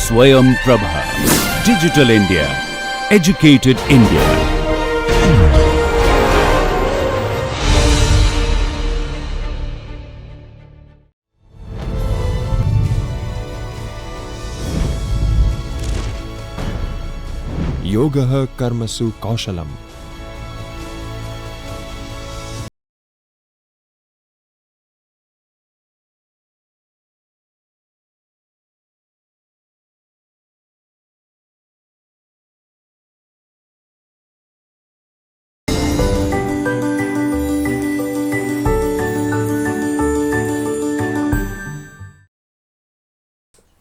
Swayam Prabha. Digital India. Educated India. योगः कर्मसु कौशलम्.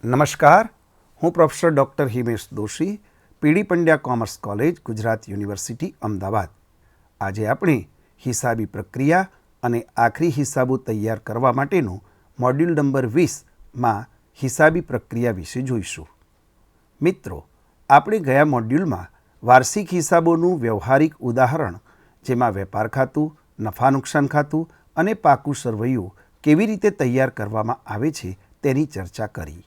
નમસ્કાર, હું professor doctor Himesh Doshi, PD Pandya commerce college, Gujarat university, Ahmedabad. આજે આપણે હિસાબી પ્રક્રિયા અને આખરી હિસાબો તૈયાર કરવા માટેનું મોડ્યુલ નંબર 20માં હિસાબી પ્રક્રિયા વિશે જોઈશું. મિત્રો, આપણે ગયા મોડ્યુલમાં વાર્ષિક હિસાબોનું વ્યવહારિક ઉદાહરણ, જેમાં વેપાર ખાતું, નફા નુકસાન ખાતું અને પાકું સરવૈયું કેવી રીતે તૈયાર કરવામાં આવે છે તેની ચર્ચા કરી.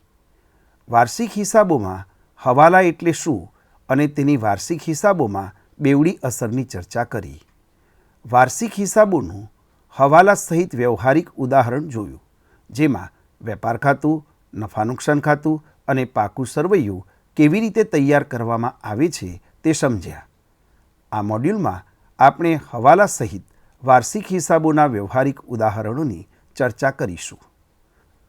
વાર્ષિક હિસાબોમાં હવાલા એટલે શું અને તેની વાર્ષિક હિસાબોમાં બેવડી અસરની ચર્ચા કરી. વાર્ષિક હિસાબોનું હવાલા સહિત વ્યવહારિક ઉદાહરણ જોયું, જેમાં વેપાર ખાતું, નફા નુકસાન ખાતું અને પાકું સરવૈયું કેવી રીતે તૈયાર કરવામાં આવે છે તે સમજ્યા. આ મોડ્યુલમાં આપણે હવાલા સહિત વાર્ષિક હિસાબોના વ્યવહારિક ઉદાહરણોની ચર્ચા કરીશું.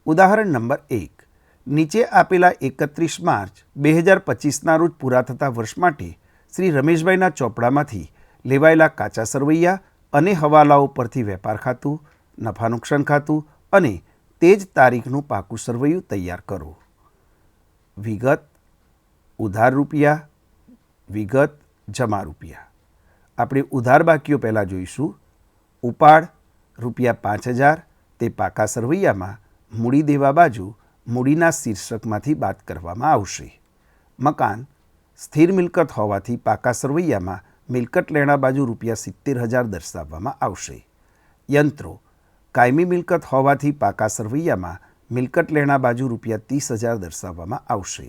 ઉદાહરણ નંબર 1. નીચે આપેલા 31 માર્ચ 2025ના રોજ પૂરા થતા વર્ષ માટે શ્રી રમેશભાઈના ચોપડામાંથી લેવાયેલા કાચા સરવૈયા અને હવાલાઓ પરથી વેપાર ખાતું, નફા નુકસાન ખાતું અને તે જ તારીખનું પાકું સરવૈયું તૈયાર કરો. વિગત: ઉધાર રૂપિયા. વિગત: જમા રૂપિયા. આપણે ઉધાર બાકીઓ પહેલાં જોઈશું. ઉપાડ ₹5000 તે પાકા સરવૈયામાં મૂડી દેવા બાજુ મૂડીના શીર્ષકમાંથી બાદ કરવામાં આવશે. મકાન સ્થિર મિલકત હોવાથી પાકા સરવૈયામાં મિલકત લેણા બાજુ ₹70,000 દર્શાવવામાં આવશે. યંત્રો કાયમી મિલકત હોવાથી પાકા સરવૈયામાં મિલકત લેણા બાજુ ₹30,000 દર્શાવવામાં આવશે.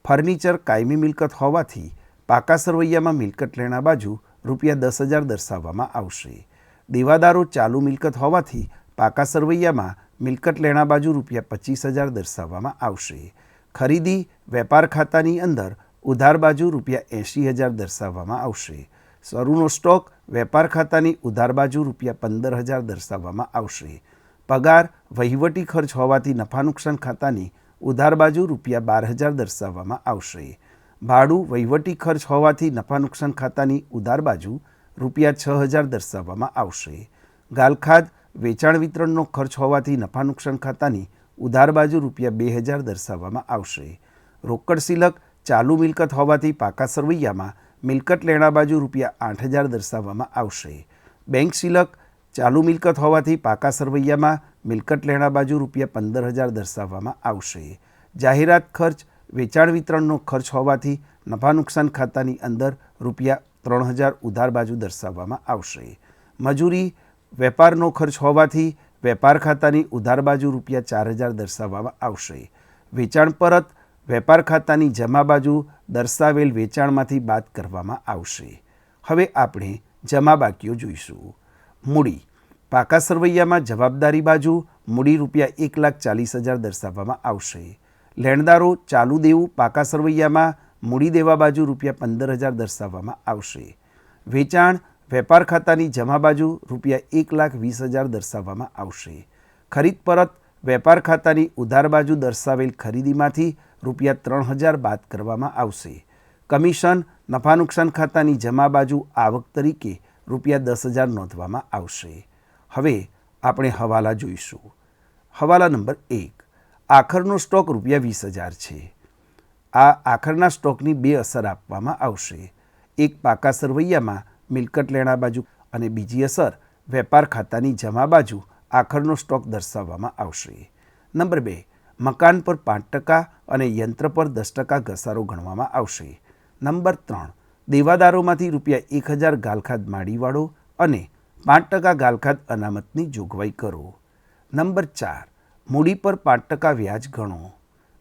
ફર્નિચર કાયમી મિલકત હોવાથી પાકા સરવૈયામાં મિલકત લેણા બાજુ ₹10,000 દર્શાવવામાં આવશે. દેવાદારો ચાલુ મિલકત હોવાથી પાકા સરવૈયામાં મિલકત લેણા બાજુ ₹25,000 દર્શાવવામાં આવશે. ખરીદી વેપાર ખાતાની અંદર ઉધાર બાજુ ₹80,000 દર્શાવવામાં આવશે. શરૂનો સ્ટોક વેપાર ખાતાની ઉધાર બાજુ ₹15,000 દર્શાવવામાં આવશે. પગાર વહીવટી ખર્ચ હોવાથી નફા નુકસાન ખાતાની ઉધાર બાજુ ₹12,000 દર્શાવવામાં આવશે. ભાડું વહીવટી ખર્ચ હોવાથી નફા નુકસાન ખાતાની ઉધાર બાજુ ₹6,000 દર્શાવવામાં આવશે. ગાલખાદ વેચાણ વિતરણનો ખર્ચ હોવાથી નફા નુકસાન ખાતાની ઉધાર બાજુ ₹2,000 દર્શાવવામાં આવશે. રોકડ સિલક ચાલુ મિલકત હોવાથી પાકા સરવૈયામાં મિલકત લેણા બાજુ ₹8,000 દર્શાવવામાં આવશે. બેંક સિલક ચાલુ મિલકત હોવાથી પાકા સરવૈયામાં મિલકત લેણા બાજુ ₹15,000 દર્શાવવામાં આવશે. જાહેરાત ખર્ચ વેચાણ વિતરણનો ખર્ચ હોવાથી નફા નુકસાન ખાતાની અંદર ₹3,000 ઉધાર બાજુ દર્શાવવામાં આવશે. મજૂરી વેપારનો ખર્ચ હોવાથી વેપાર ખાતાની ઉધાર બાજુ ₹4,000 દર્શાવવામાં આવશે. વેચાણ પરત વેપાર ખાતાની જમા બાજુ દર્શાવેલ વેચાણમાંથી બાદ કરવામાં આવશે. હવે આપણે જમા બાકીઓ જોઈશું. મૂડી પાકા સરવૈયામાં જવાબદારી બાજુ મૂડી ₹1,40,000 દર્શાવવામાં આવશે. લેણદારો ચાલુ દેવું પાકા સરવૈયામાં મૂડી દેવા બાજુ ₹15,000 દર્શાવવામાં આવશે. વેચાણ વેપાર ખાતાની જમા બાજુ ₹1,20,000 દર્શાવવામાં આવશે. ખરીદ પરત વેપાર ખાતાની ઉધાર બાજુ દર્શાવેલ ખરીદીમાંથી ₹3,000 બાદ કરવામાં આવશે. કમિશન નફા નુકસાન ખાતાની જમા બાજુ આવક તરીકે ₹10,000 નોંધવામાં આવશે. હવે આપણે હવાલા જોઈશું. હવાલા નંબર 1. આખરનો સ્ટોક ₹20,000 છે. આ આખરના સ્ટોકની 2 અસર આપવામાં આવશે. એક પાકા સરવૈયામાં મિલકત લેણા બાજુ અને બીજી અસર વેપાર ખાતાની જમા બાજુ આખરનો સ્ટોક દર્શાવવામાં આવશે. નંબર 2. મકાન પર 5% અને યંત્ર પર 10% ઘસારો ગણવામાં આવશે. નંબર 3. દેવાદારોમાંથી ₹1,000 ગાલખાદ માડીવાળો અને 5% ગાલખાદ અનામતની જોગવાઈ કરો. નંબર 4. મૂડી પર 5% વ્યાજ ગણો.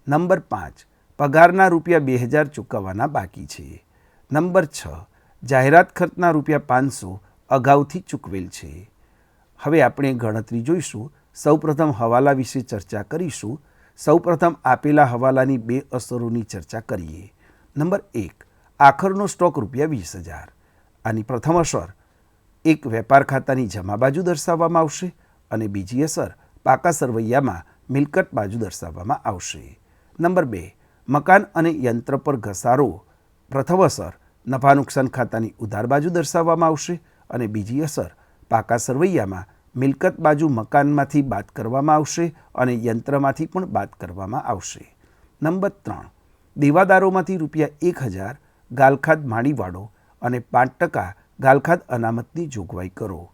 નંબર 5. પગારના રૂપિયા 2000 ચૂકવવાના બાકી છે. નંબર 6, જાહેરાત ખર્ચના રૂપિયા 500 અગાઉથી ચૂકવેલ છે. હવે આપણે ગણતરી જોઈશું. સૌપ્રથમ હવાલા વિશે ચર્ચા કરીશું. સૌપ્રથમ આપેલા હવાલાની 2 અસરોની ચર્ચા કરીએ. નંબર 1, આખરનો સ્ટોક રૂપિયા 20,000. આની પ્રથમ અસર એક વેપાર ખાતાની જમા બાજુ દર્શાવવામાં આવશે અને બીજી અસર પાકા સરવૈયામાં મિલકત બાજુ દર્શાવવામાં આવશે. નંબર 2, મકાન અને યંત્ર પર ઘસારો. પ્રથમ અસર નફા નુકસાન ખાતાની ઉધાર બાજુ દર્શાવવામાં આવશે અને બીજી અસર પાકા સરવૈયામાં મિલકત બાજુ મકાનમાંથી બાદ કરવામાં આવશે અને યંત્રમાંથી પણ બાદ કરવામાં આવશે. નંબર 3, દેવાદારોમાંથી રૂપિયા 1,000 ગાલખાદ માણીવાળો અને 5% ગાલખાદ અનામતની જોગવાઈ કરો.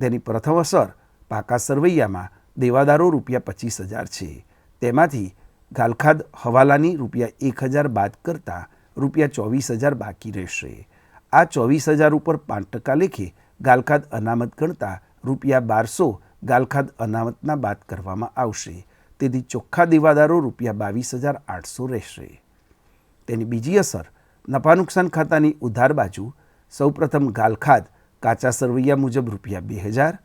તેની પ્રથમ અસર પાકા સરવૈયામાં દેવાદારો રૂપિયા 25,000 છે. તેમાંથી ગાલખાદ હવાલાની રૂપિયા 1,000 બાદ કરતાં રૂપિયા 24,000 બાકી રહેશે. આ 24,000 ઉપર 5% લેખે ગાલખાદ અનામત ગણતા રૂપિયા 1,200 ગાલખાદ અનામતના બાદ કરવામાં આવશે. તેથી ચોખ્ખા દેવાદારો રૂપિયા 22,800 રહેશે. તેની બીજી અસર નફા નુકસાન ખાતાની ઉધાર બાજુ સૌપ્રથમ ગાલખાદ કાચા સરવૈયા મુજબ રૂપિયા 2,000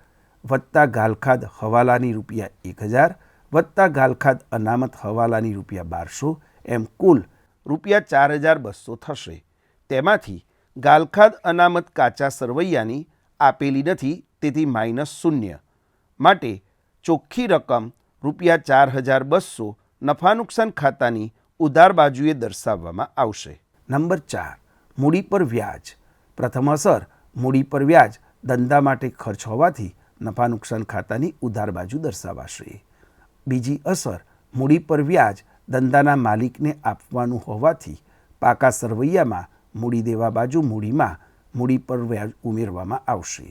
વત્તા ગાલખાદ હવાલાની રૂપિયા 1,000 વત્તા ગાલખાદ અનામત હવાલાની રૂપિયા 1,200 એમ કુલ રૂપિયા 4,200 થશે. તેમાંથી ગાલખાદ અનામત કાચા સરવૈયાની આપેલી નથી, તેથી -0 માટે ચોખ્ખી રકમ રૂપિયા 4,200 નફા નુકસાન ખાતાની ઉધાર બાજુએ દર્શાવવામાં આવશે. નંબર 4, મૂડી પર વ્યાજ. પ્રથમ અસર મૂડી પર વ્યાજ ધંધા માટે ખર્ચ હોવાથી નફા નુકસાન ખાતાની ઉધાર બાજુ દર્શાવાશે. બીજી અસર મૂડી પર વ્યાજ ધંધાના માલિકને આપવાનું હોવાથી પાકા સરવૈયામાં મૂડી દેવા બાજુ મૂડીમાં મૂડી પર વ્યાજ ઉમેરવામાં આવશે.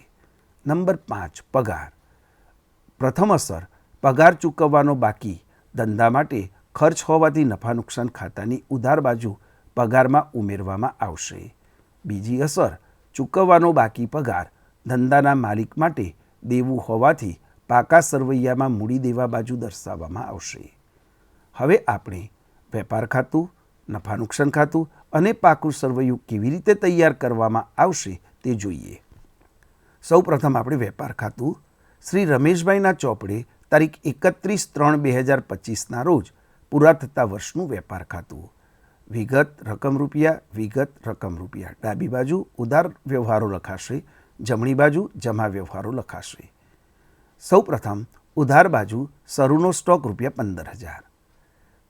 નંબર 5, પગાર. પ્રથમ અસર પગાર ચૂકવવાનો બાકી ધંધા માટે ખર્ચ હોવાથી નફા નુકસાન ખાતાની ઉધાર બાજુ પગારમાં ઉમેરવામાં આવશે. બીજી અસર ચૂકવવાનો બાકી પગાર ધંધાના માલિક માટે દેવું હોવાથી પાકા સરવૈયામાં મૂડી દેવા બાજુ દર્શાવવામાં આવશે. હવે આપણે વેપાર ખાતું, નફા નુકસાન ખાતું અને પાકું સરવૈયું કેવી રીતે તૈયાર કરવામાં આવશે તે જોઈએ. સૌ પ્રથમ આપણે વેપાર ખાતું. શ્રી રમેશભાઈના ચોપડે તારીખ 31/3/2025ના રોજ પૂરા થતા વર્ષનું વેપાર ખાતું. વિગત રકમ રૂપિયા, વિગત રકમ રૂપિયા. ડાબી બાજુ ઉધાર વ્યવહારો લખાશે, જમણી બાજુ જમા વ્યવહારો લખાશે. સૌ પ્રથમ ઉધાર બાજુ શરૂનો સ્ટોક રૂપિયા 15,000,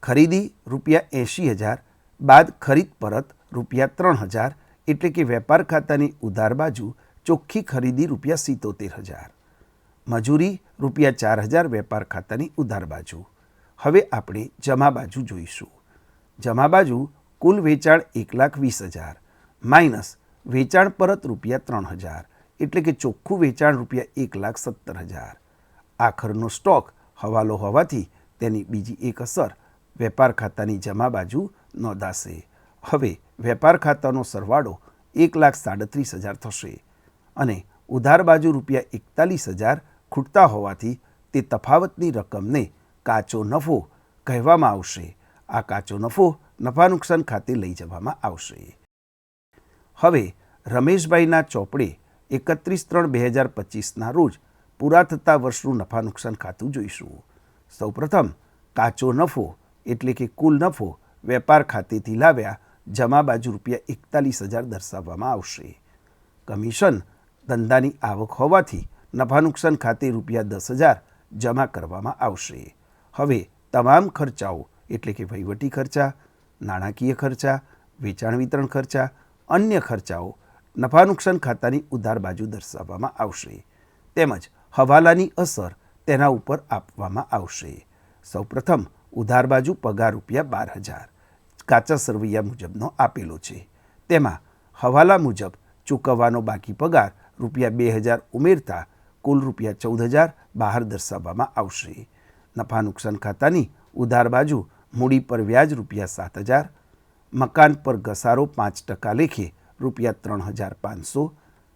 ખરીદી રૂપિયા 80,000 બાદ ખરીદ પરત રૂપિયા 3,000, એટલે કે વેપાર ખાતાની ઉધાર બાજુ ચોખ્ખી ખરીદી રૂપિયા 77,000, મજૂરી રૂપિયા 4,000 વેપાર ખાતાની ઉધાર બાજુ. હવે આપણે જમા બાજુ જોઈશું. જમા બાજુ કુલ વેચાણ 1,20,000 માઇનસ વેચાણ પરત રૂપિયા 3,000, એટલે કે ચોખ્ખું વેચાણ રૂપિયા 1,70,000. આખરનો સ્ટોક હવાલો હોવાથી તેની બીજી એક અસર વેપાર ખાતાની જમા બાજુ નોંધાશે. હવે વેપાર ખાતાનો સરવાળો 1,37,000 થશે અને ઉધાર બાજુ રૂપિયા 41,000 ખૂટતા હોવાથી તે તફાવતની રકમને કાચો નફો કહેવામાં આવશે. આ કાચો નફો નફા નુકસાન ખાતે લઈ જવામાં આવશે. હવે રમેશભાઈના ચોપડે 31/3/2025ના રોજ પૂરા થતા વર્ષનું નફા નુકસાન ખાતું જોઈશું. સૌપ્રથમ કાચો નફો એટલે કે કુલ નફો વેપાર ખાતેથી લાવ્યા જમા બાજુ રૂપિયા 41,000 દર્શાવવામાં આવશે. કમિશન ધંધાની આવક હોવાથી નફા નુકસાન ખાતે રૂપિયા 10,000 જમા કરવામાં આવશે. હવે તમામ ખર્ચાઓ એટલે કે વહીવટી ખર્ચા, નાણાકીય ખર્ચા, વેચાણ વિતરણ ખર્ચા, અન્ય ખર્ચાઓ નફા નુકસાન ખાતાની ઉધાર બાજુ દર્શાવવામાં આવશે. તેમજ હવાલાની અસર તેના ઉપર આપવામાં આવશે. સૌપ્રથમ ઉધાર બાજુ પગાર રૂપિયા 12,000 કાચા સરવૈયા મુજબનો આપેલો છે. તેમાં હવાલા મુજબ ચૂકવવાનો બાકી પગાર રૂપિયા 2,000 ઉમેરતા કુલ રૂપિયા 14,000 બહાર દર્શાવવામાં આવશે. નફા નુકસાન ખાતાની ઉધાર બાજુ મૂડી પર વ્યાજ રૂપિયા 7,000, મકાન પર ઘસારો 5% લેખે રૂપિયા 3,500,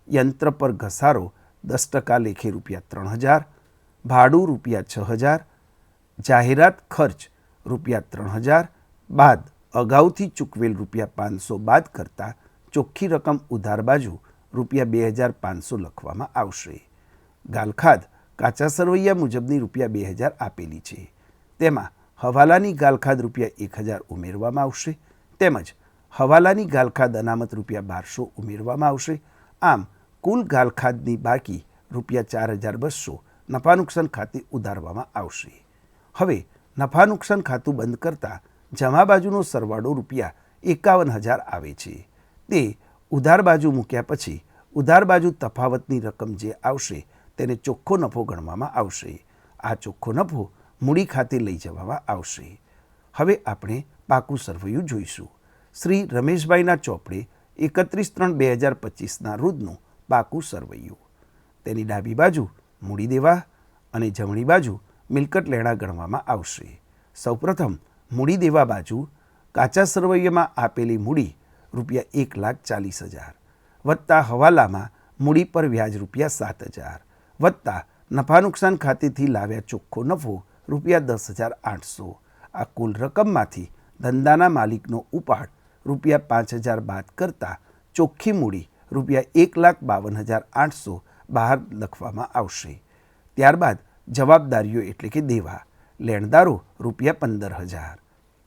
યંત્ર પર ઘસારો 10% લેખે રૂપિયા 3,000, ભાડું રૂપિયા 6,000, જાહેરાત ખર્ચ રૂપિયા 3,000, બાદ અગાઉથી ચૂકવેલ ₹500 બાદ કરતાં ચોખ્ખી રકમ ઉધાર બાજુ ₹2500 લખવામાં આવશે. ગાલખાદ કાચા સરવૈયા મુજબની ₹2000 આપેલી છે. તેમાં હવાલાની ગાલખાદ ₹1000 ઉમેરવામાં આવશે તેમજ હવાલાની ગાલખાદ અનામત ₹1200 ઉમેરવામાં આવશે. આમ કુલ ગાલખાદની બાકી ₹4200 નફા નુકસાન ખાતે ઉધારવામાં આવશે. હવે નફા નુકસાન ખાતું બંધ કરતાં જમા બાજુનો સરવાળો ₹51000 આવે છે. તે ઉધાર બાજુ મૂક્યા પછી ઉધાર બાજુ તફાવતની રકમ જે આવશે તેને ચોખ્ખો નફો ગણવામાં આવશે. આ ચોખ્ખો નફો મૂડી ખાતે લઈ જવામાં આવશે. હવે આપણે પાકું સરવૈયું જોઈશું. શ્રી રમેશભાઈના ચોપડે 31/3/2025ના રોજનું પાકું સરવૈયું. તેની ડાબી બાજુ મૂડી દેવા અને જમણી બાજુ મિલકત લેણા ગણવામાં આવશે. સૌપ્રથમ મૂડી દેવા બાજુ કાચા સરવૈયામાં આપેલી મૂડી ₹1,40,000 વત્તા હવાલામાં મૂડી પર વ્યાજ ₹7,000 વત્તા નફા નુકસાન ખાતેથી લાવ્યા ચોખ્ખો નફો ₹10,800. આ કુલ રકમમાંથી ધંધાના માલિકનો ઉપાડ ₹5,000 બાદ કરતાં ચોખ્ખી મૂડી ₹1,52,800 બહાર લખવામાં આવશે. ત્યારબાદ જવાબદારીઓ એટલે કે દેવા લેણદારો ₹15,000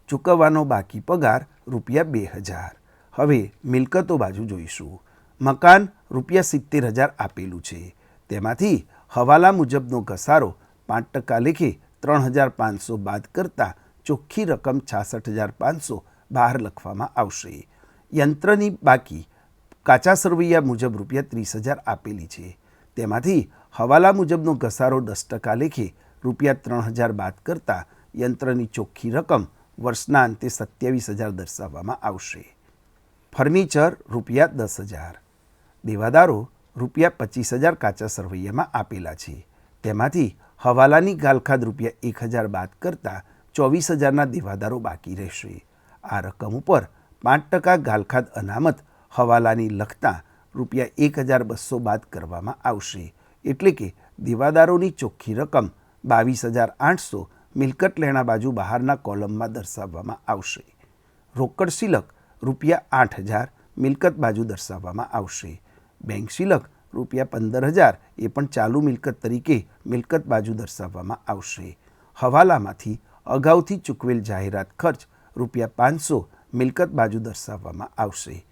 ચૂકવવાનો બાકી પગાર ₹2,000. હવે મિલકતો બાજુ જોઈશું. મકાન ₹70,000 આપેલું છે. તેમાંથી હવાલા મુજબનો ઘસારો 5% લેખે 3,500 બાદ કરતાં ચોખ્ખી રકમ 66,500 બહાર લખવામાં આવશે. યંત્રની બાકી કાચા સરવૈયા મુજબ ₹30,000 આપેલી છે. તેમાંથી હવાલા મુજબનો ઘસારો 10% લેખે ₹3,000 બાદ કરતાં યંત્રની ચોખ્ખી રકમ વર્ષના અંતે 27,000 દર્શાવવામાં આવશે. ફર્નિચર ₹10,000. દેવાદારો ₹25,000 કાચા સરવૈયામાં આપેલા છે. તેમાંથી હવાલાની ગાલખાદ ₹1,000 બાદ કરતાં 24,000ના દેવાદારો બાકી રહેશે. આ રકમ ઉપર 5% ગાલખાદ અનામત હવાલાની લખતા ₹1,200 બાદ કરવામાં આવશે. એટલે કે દેવાદારોની ચોખ્ખી રકમ 22,800 મિલકત લેણા બાજુ બહારના કોલમમાં દર્શાવવામાં આવશે. રોકડ શિલક ₹8,000 મિલકત બાજુ દર્શાવવામાં આવશે. બેંક શિલક ₹15,000 એ પણ ચાલુ મિલકત તરીકે મિલકત બાજુ દર્શાવવામાં આવશે. હવાલામાંથી અગાઉથી ચૂકવેલ જાહેરાત ખર્ચ ₹500 મિલકત બાજુ દર્શાવવામાં આવશે.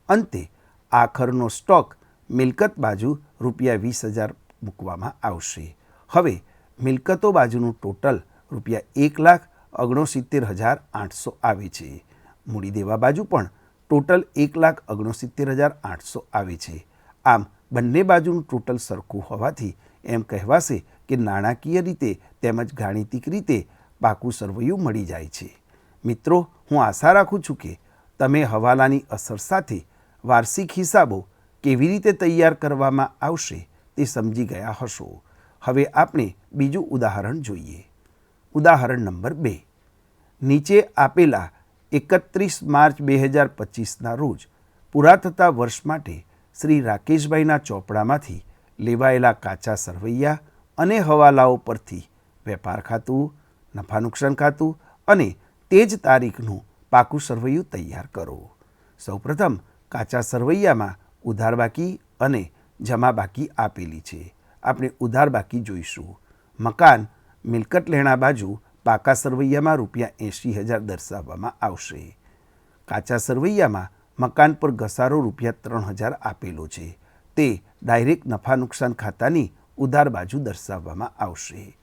અંતે આખરનો સ્ટોક મિલકત બાજુ ₹20,000 મૂકવામાં આવશે. હવે મિલકતો બાજુનું ટોટલ ₹1,69,800 આવે છે. મૂડી દેવા બાજુ પણ ટોટલ ₹1,69,800 આવે છે. આમ બંને બાજુનું ટોટલ સરખું હોવાથી એમ કહેવાશે કે નાણાકીય રીતે તેમજ ગાણિતિક રીતે પાકું સરવૈયું મળી જાય છે. મિત્રો, હું આશા રાખું છું કે તમે હવાલાની અસર સાથે વાર્ષિક હિસાબો કેવી રીતે તૈયાર કરવામાં આવશે તે સમજી ગયા હશો. હવે આપણે બીજું ઉદાહરણ જોઈએ. ઉદાહરણ નંબર 2. નીચે આપેલા 31 માર્ચ 2025ના રોજ પૂરા થતા વર્ષ માટે શ્રી રાકેશભાઈના ચોપડામાંથી લેવાયેલા કાચા સરવૈયા અને હવાલાઓ પરથી વેપાર ખાતું, નફા નુકસાન ખાતું અને તે જ તારીખનું પાકું સરવૈયું તૈયાર કરો. સૌપ્રથમ કાચા સરવૈયામાં ઉધાર બાકી અને જમા બાકી આપેલી છે. આપણે ઉધાર બાકી જોઈશું. મકાન મિલકત લેણા બાજુ પાકા સરવૈયામાં ₹80,000 દર્શાવવામાં આવશે. કાચા સરવૈયામાં મકાન પર ઘસારો ₹3,000 આપેલો છે. તે ડાયરેક્ટ નફા નુકસાન ખાતાની ઉધાર બાજુ દર્શાવવામાં આવશે.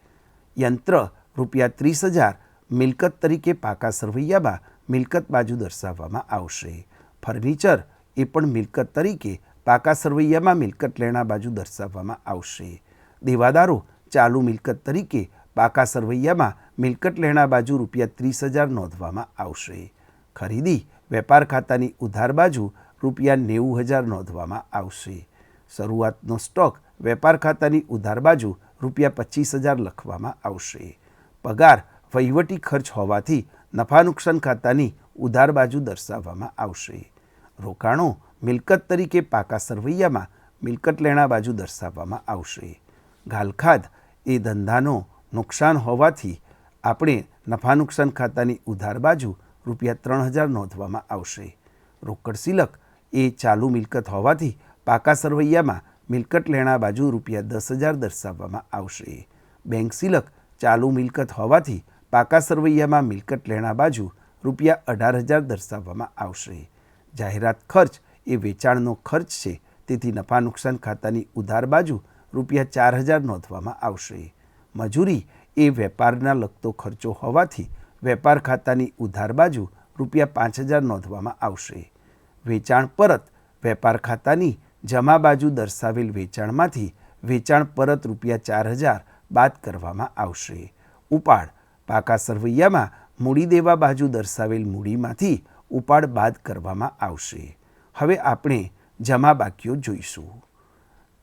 યંત્ર ₹30,000 મિલકત તરીકે પાકા સરવૈયામાં મિલકત બાજુ દર્શાવવામાં આવશે. ફર્નિચર એ પણ મિલકત તરીકે પાકા સરવૈયામાં મિલકત લેણા બાજુ દર્શાવવામાં આવશે. દેવાદારો ચાલુ મિલકત તરીકે પાકા સરવૈયામાં મિલકત લેણા બાજુ ₹30,000 નોંધવામાં આવશે. ખરીદી વેપાર ખાતાની ઉધાર બાજુ ₹90,000 નોંધવામાં આવશે. શરૂઆતનો સ્ટોક વેપાર ખાતાની ઉધાર બાજુ ₹25,000 લખવામાં આવશે. પગાર વહીવટી ખર્ચ હોવાથી નફા નુકસાન ખાતાની ઉધાર બાજુ દર્શાવવામાં આવશે. રોકાણો મિલકત તરીકે પાકા સરવૈયામાં મિલકત લેણા બાજુ દર્શાવવામાં આવશે. ગાલખાદ એ ધંધાનો નુકસાન હોવાથી આપણે નફા નુકસાન ખાતાની ઉધાર બાજુ ₹3000 નોંધવામાં આવશે. રોકડ સિલક એ ચાલુ મિલકત હોવાથી પાકા સરવૈયામાં મિલકત લેણા બાજુ ₹10,000 દર્શાવવામાં આવશે. બેંક સિલક ચાલુ મિલકત હોવાથી પાકા સરવૈયામાં મિલકત લેણા બાજુ ₹18,000 દર્શાવવામાં આવશે. જાહેરાત ખર્ચ એ વેચાણનો ખર્ચ છે, તેથી નફા નુકસાન ખાતાની ઉધાર બાજુ ₹4,000 નોંધવામાં આવશે. મજૂરી એ વેપારના લગતો ખર્ચો હોવાથી વેપાર ખાતાની ઉધાર બાજુ ₹5,000 નોંધવામાં આવશે. વેચાણ પરત વેપાર ખાતાની જમા બાજુ દર્શાવેલ વેચાણમાંથી વેચાણ પરત ₹4,000 બાદ કરવામાં આવશે. ઉપાડ પાકા સરવૈયામાં મૂડી દેવા બાજુ દર્શાવેલ મૂડીમાંથી ઉપાડ બાદ કરવામાં આવશે. હવે આપણે જમા બાકીઓ જોઈશું.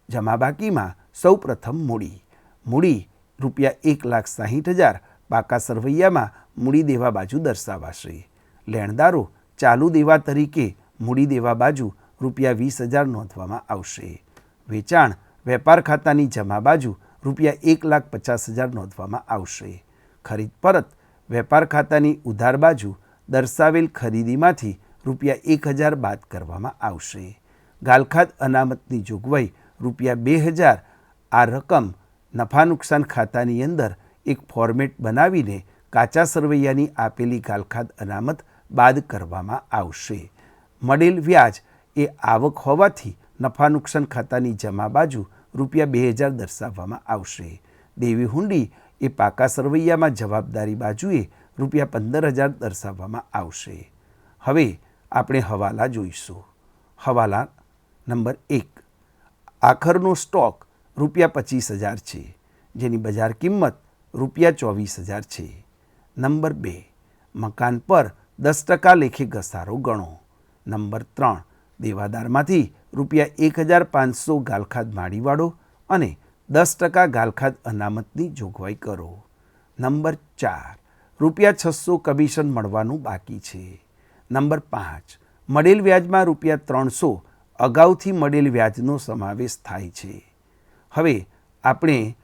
જમા બાકીમાં સૌ પ્રથમ મૂડી ₹1,60,000 પાકા સરવૈયામાં મૂડી દેવા બાજુ દર્શાવાશે. લેણદારો ચાલુ દેવા તરીકે મૂડી દેવા બાજુ ₹20,000 નોંધવામાં આવશે. વેચાણ વેપાર ખાતાની જમા બાજુ ₹1,50,000 નોંધવામાં આવશે. ખરીદ પરત વેપાર ખાતાની ઉધાર બાજુ દર્શાવેલ ખરીદીમાંથી ₹1,000 બાદ કરવામાં આવશે. ગાલખાદ અનામતની જોગવાઈ ₹2,000. આ રકમ નફા નુકસાન ખાતાની અંદર એક ફોર્મેટ બનાવીને કાચા સરવૈયાની આપેલી ગાલખાદ અનામત બાદ કરવામાં આવશે. મળેલ વ્યાજ એ આવક હોવાથી નફા નુકસાન ખાતાની જમા બાજુ ₹2,000 દર્શાવવામાં આવશે. દેવી હુંડી એ પાકા સરવૈયામાં જવાબદારી બાજુએ ₹15,000 દર્શાવવામાં આવશે. હવે આપણે હવાલા જોઈશું. હવાલા નંબર 1, આખરનો સ્ટોક ₹25,000 છે, જેની બજાર કિંમત ₹24,000 છે. નંબર 2, મકાન પર 10% લેખે ઘસારો ગણો. નંબર 3, દેવાદારમાંથી ₹1,500 ગાલખાદ માડીવાળો અને 10% ગાલખાદ અનામતની જોગવાઈ કરો. નંબર 4, ₹600 કમિશન મળવાનું બાકી છે. નંબર 5, મળેલ વ્યાજમાં ₹300 અગાઉથી મળેલ વ્યાજનો સમાવેશ થાય છે. હવે આપણે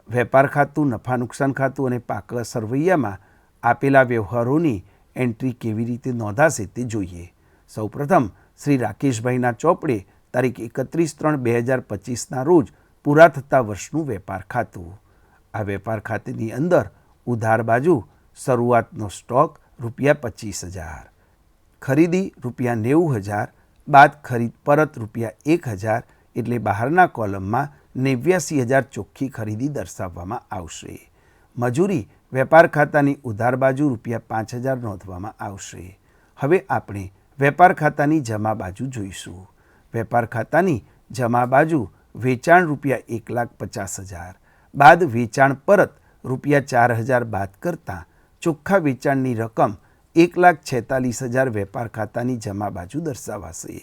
વેપાર ખાતું, નફા નુકસાન ખાતું અને પાકા સરવૈયામાં આપેલા વ્યવહારોની એન્ટ્રી કેવી રીતે નોંધાશે તે જોઈએ. સૌપ્રથમ શ્રી રાકેશભાઈના ચોપડે તારીખ 31/3/2025ના રોજ પૂરા થતા વર્ષનું વેપાર ખાતું. આ વેપાર ખાતાની અંદર ઉધાર બાજુ શરૂઆતનો સ્ટોક ₹25,000, ખરીદી ₹90,000 બાદ ખરીદ પરત ₹1,000 એટલે બહારના કોલમમાં 89,000 ચોખ્ખી ખરીદી દર્શાવવામાં આવશે. મજૂરી વેપાર ખાતાની ઉધાર બાજુ ₹5,000 નોંધવામાં આવશે. હવે આપણે વેપાર ખાતાની જમા બાજુ જોઈશું. વેપાર ખાતાની જમા બાજુ વેચાણ ₹1,50,000 બાદ વેચાણ પરત ₹4,000 બાદ કરતાં ચોખ્ખા વેચાણની રકમ ₹1,46,000 વેપાર ખાતાની જમા બાજુ દર્શાવાશે.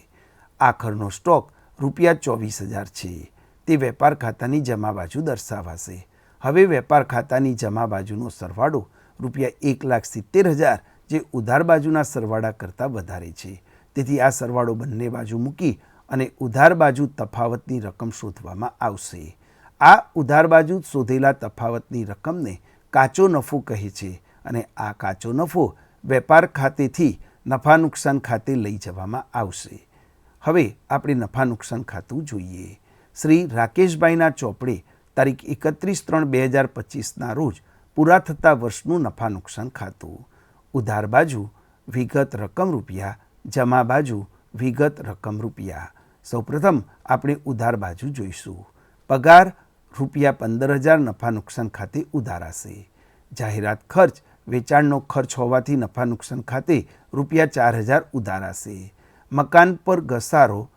આખરનો સ્ટોક ₹24,000 છે, તે વેપાર ખાતાની જમા બાજુ દર્શાવાશે. હવે વેપાર ખાતાની જમા બાજુનો સરવાળો ₹1,70,000 જે ઉધાર બાજુના સરવાળા કરતાં વધારે છે, તેથી આ સરવાળો બંને બાજુ મૂકી અને ઉધાર બાજુ તફાવતની રકમ શોધવામાં આવશે. આ ઉધાર બાજુ શોધેલા તફાવતની રકમને કાચો નફો કહે છે અને આ કાચો નફો વેપાર ખાતેથી નફા નુકસાન ખાતે લઈ જવામાં આવશે. હવે આપણે નફા નુકસાન ખાતું જોઈએ. શ્રી રાકેશભાઈના ચોપડે તારીખ 31/3/2025ના રોજ પૂરા થતા વર્ષનું નફા નુકસાન ખાતું. ઉધાર બાજુ વિગત રકમ રૂપિયા, જમા બાજુ વિગત રકમ રૂપિયા. સૌપ્રથમ આપણે ઉધાર બાજુ જોઈશું. પગાર ₹15,000 નફા નુકસાન ખાતે ઉધારાશે. જાહેરાત ખર્ચ વેચાણનો ખર્ચ હોવાથી નફા નુકસાન ખાતે ₹4,000 ઉધારાશે. મકાન પર ઘસારો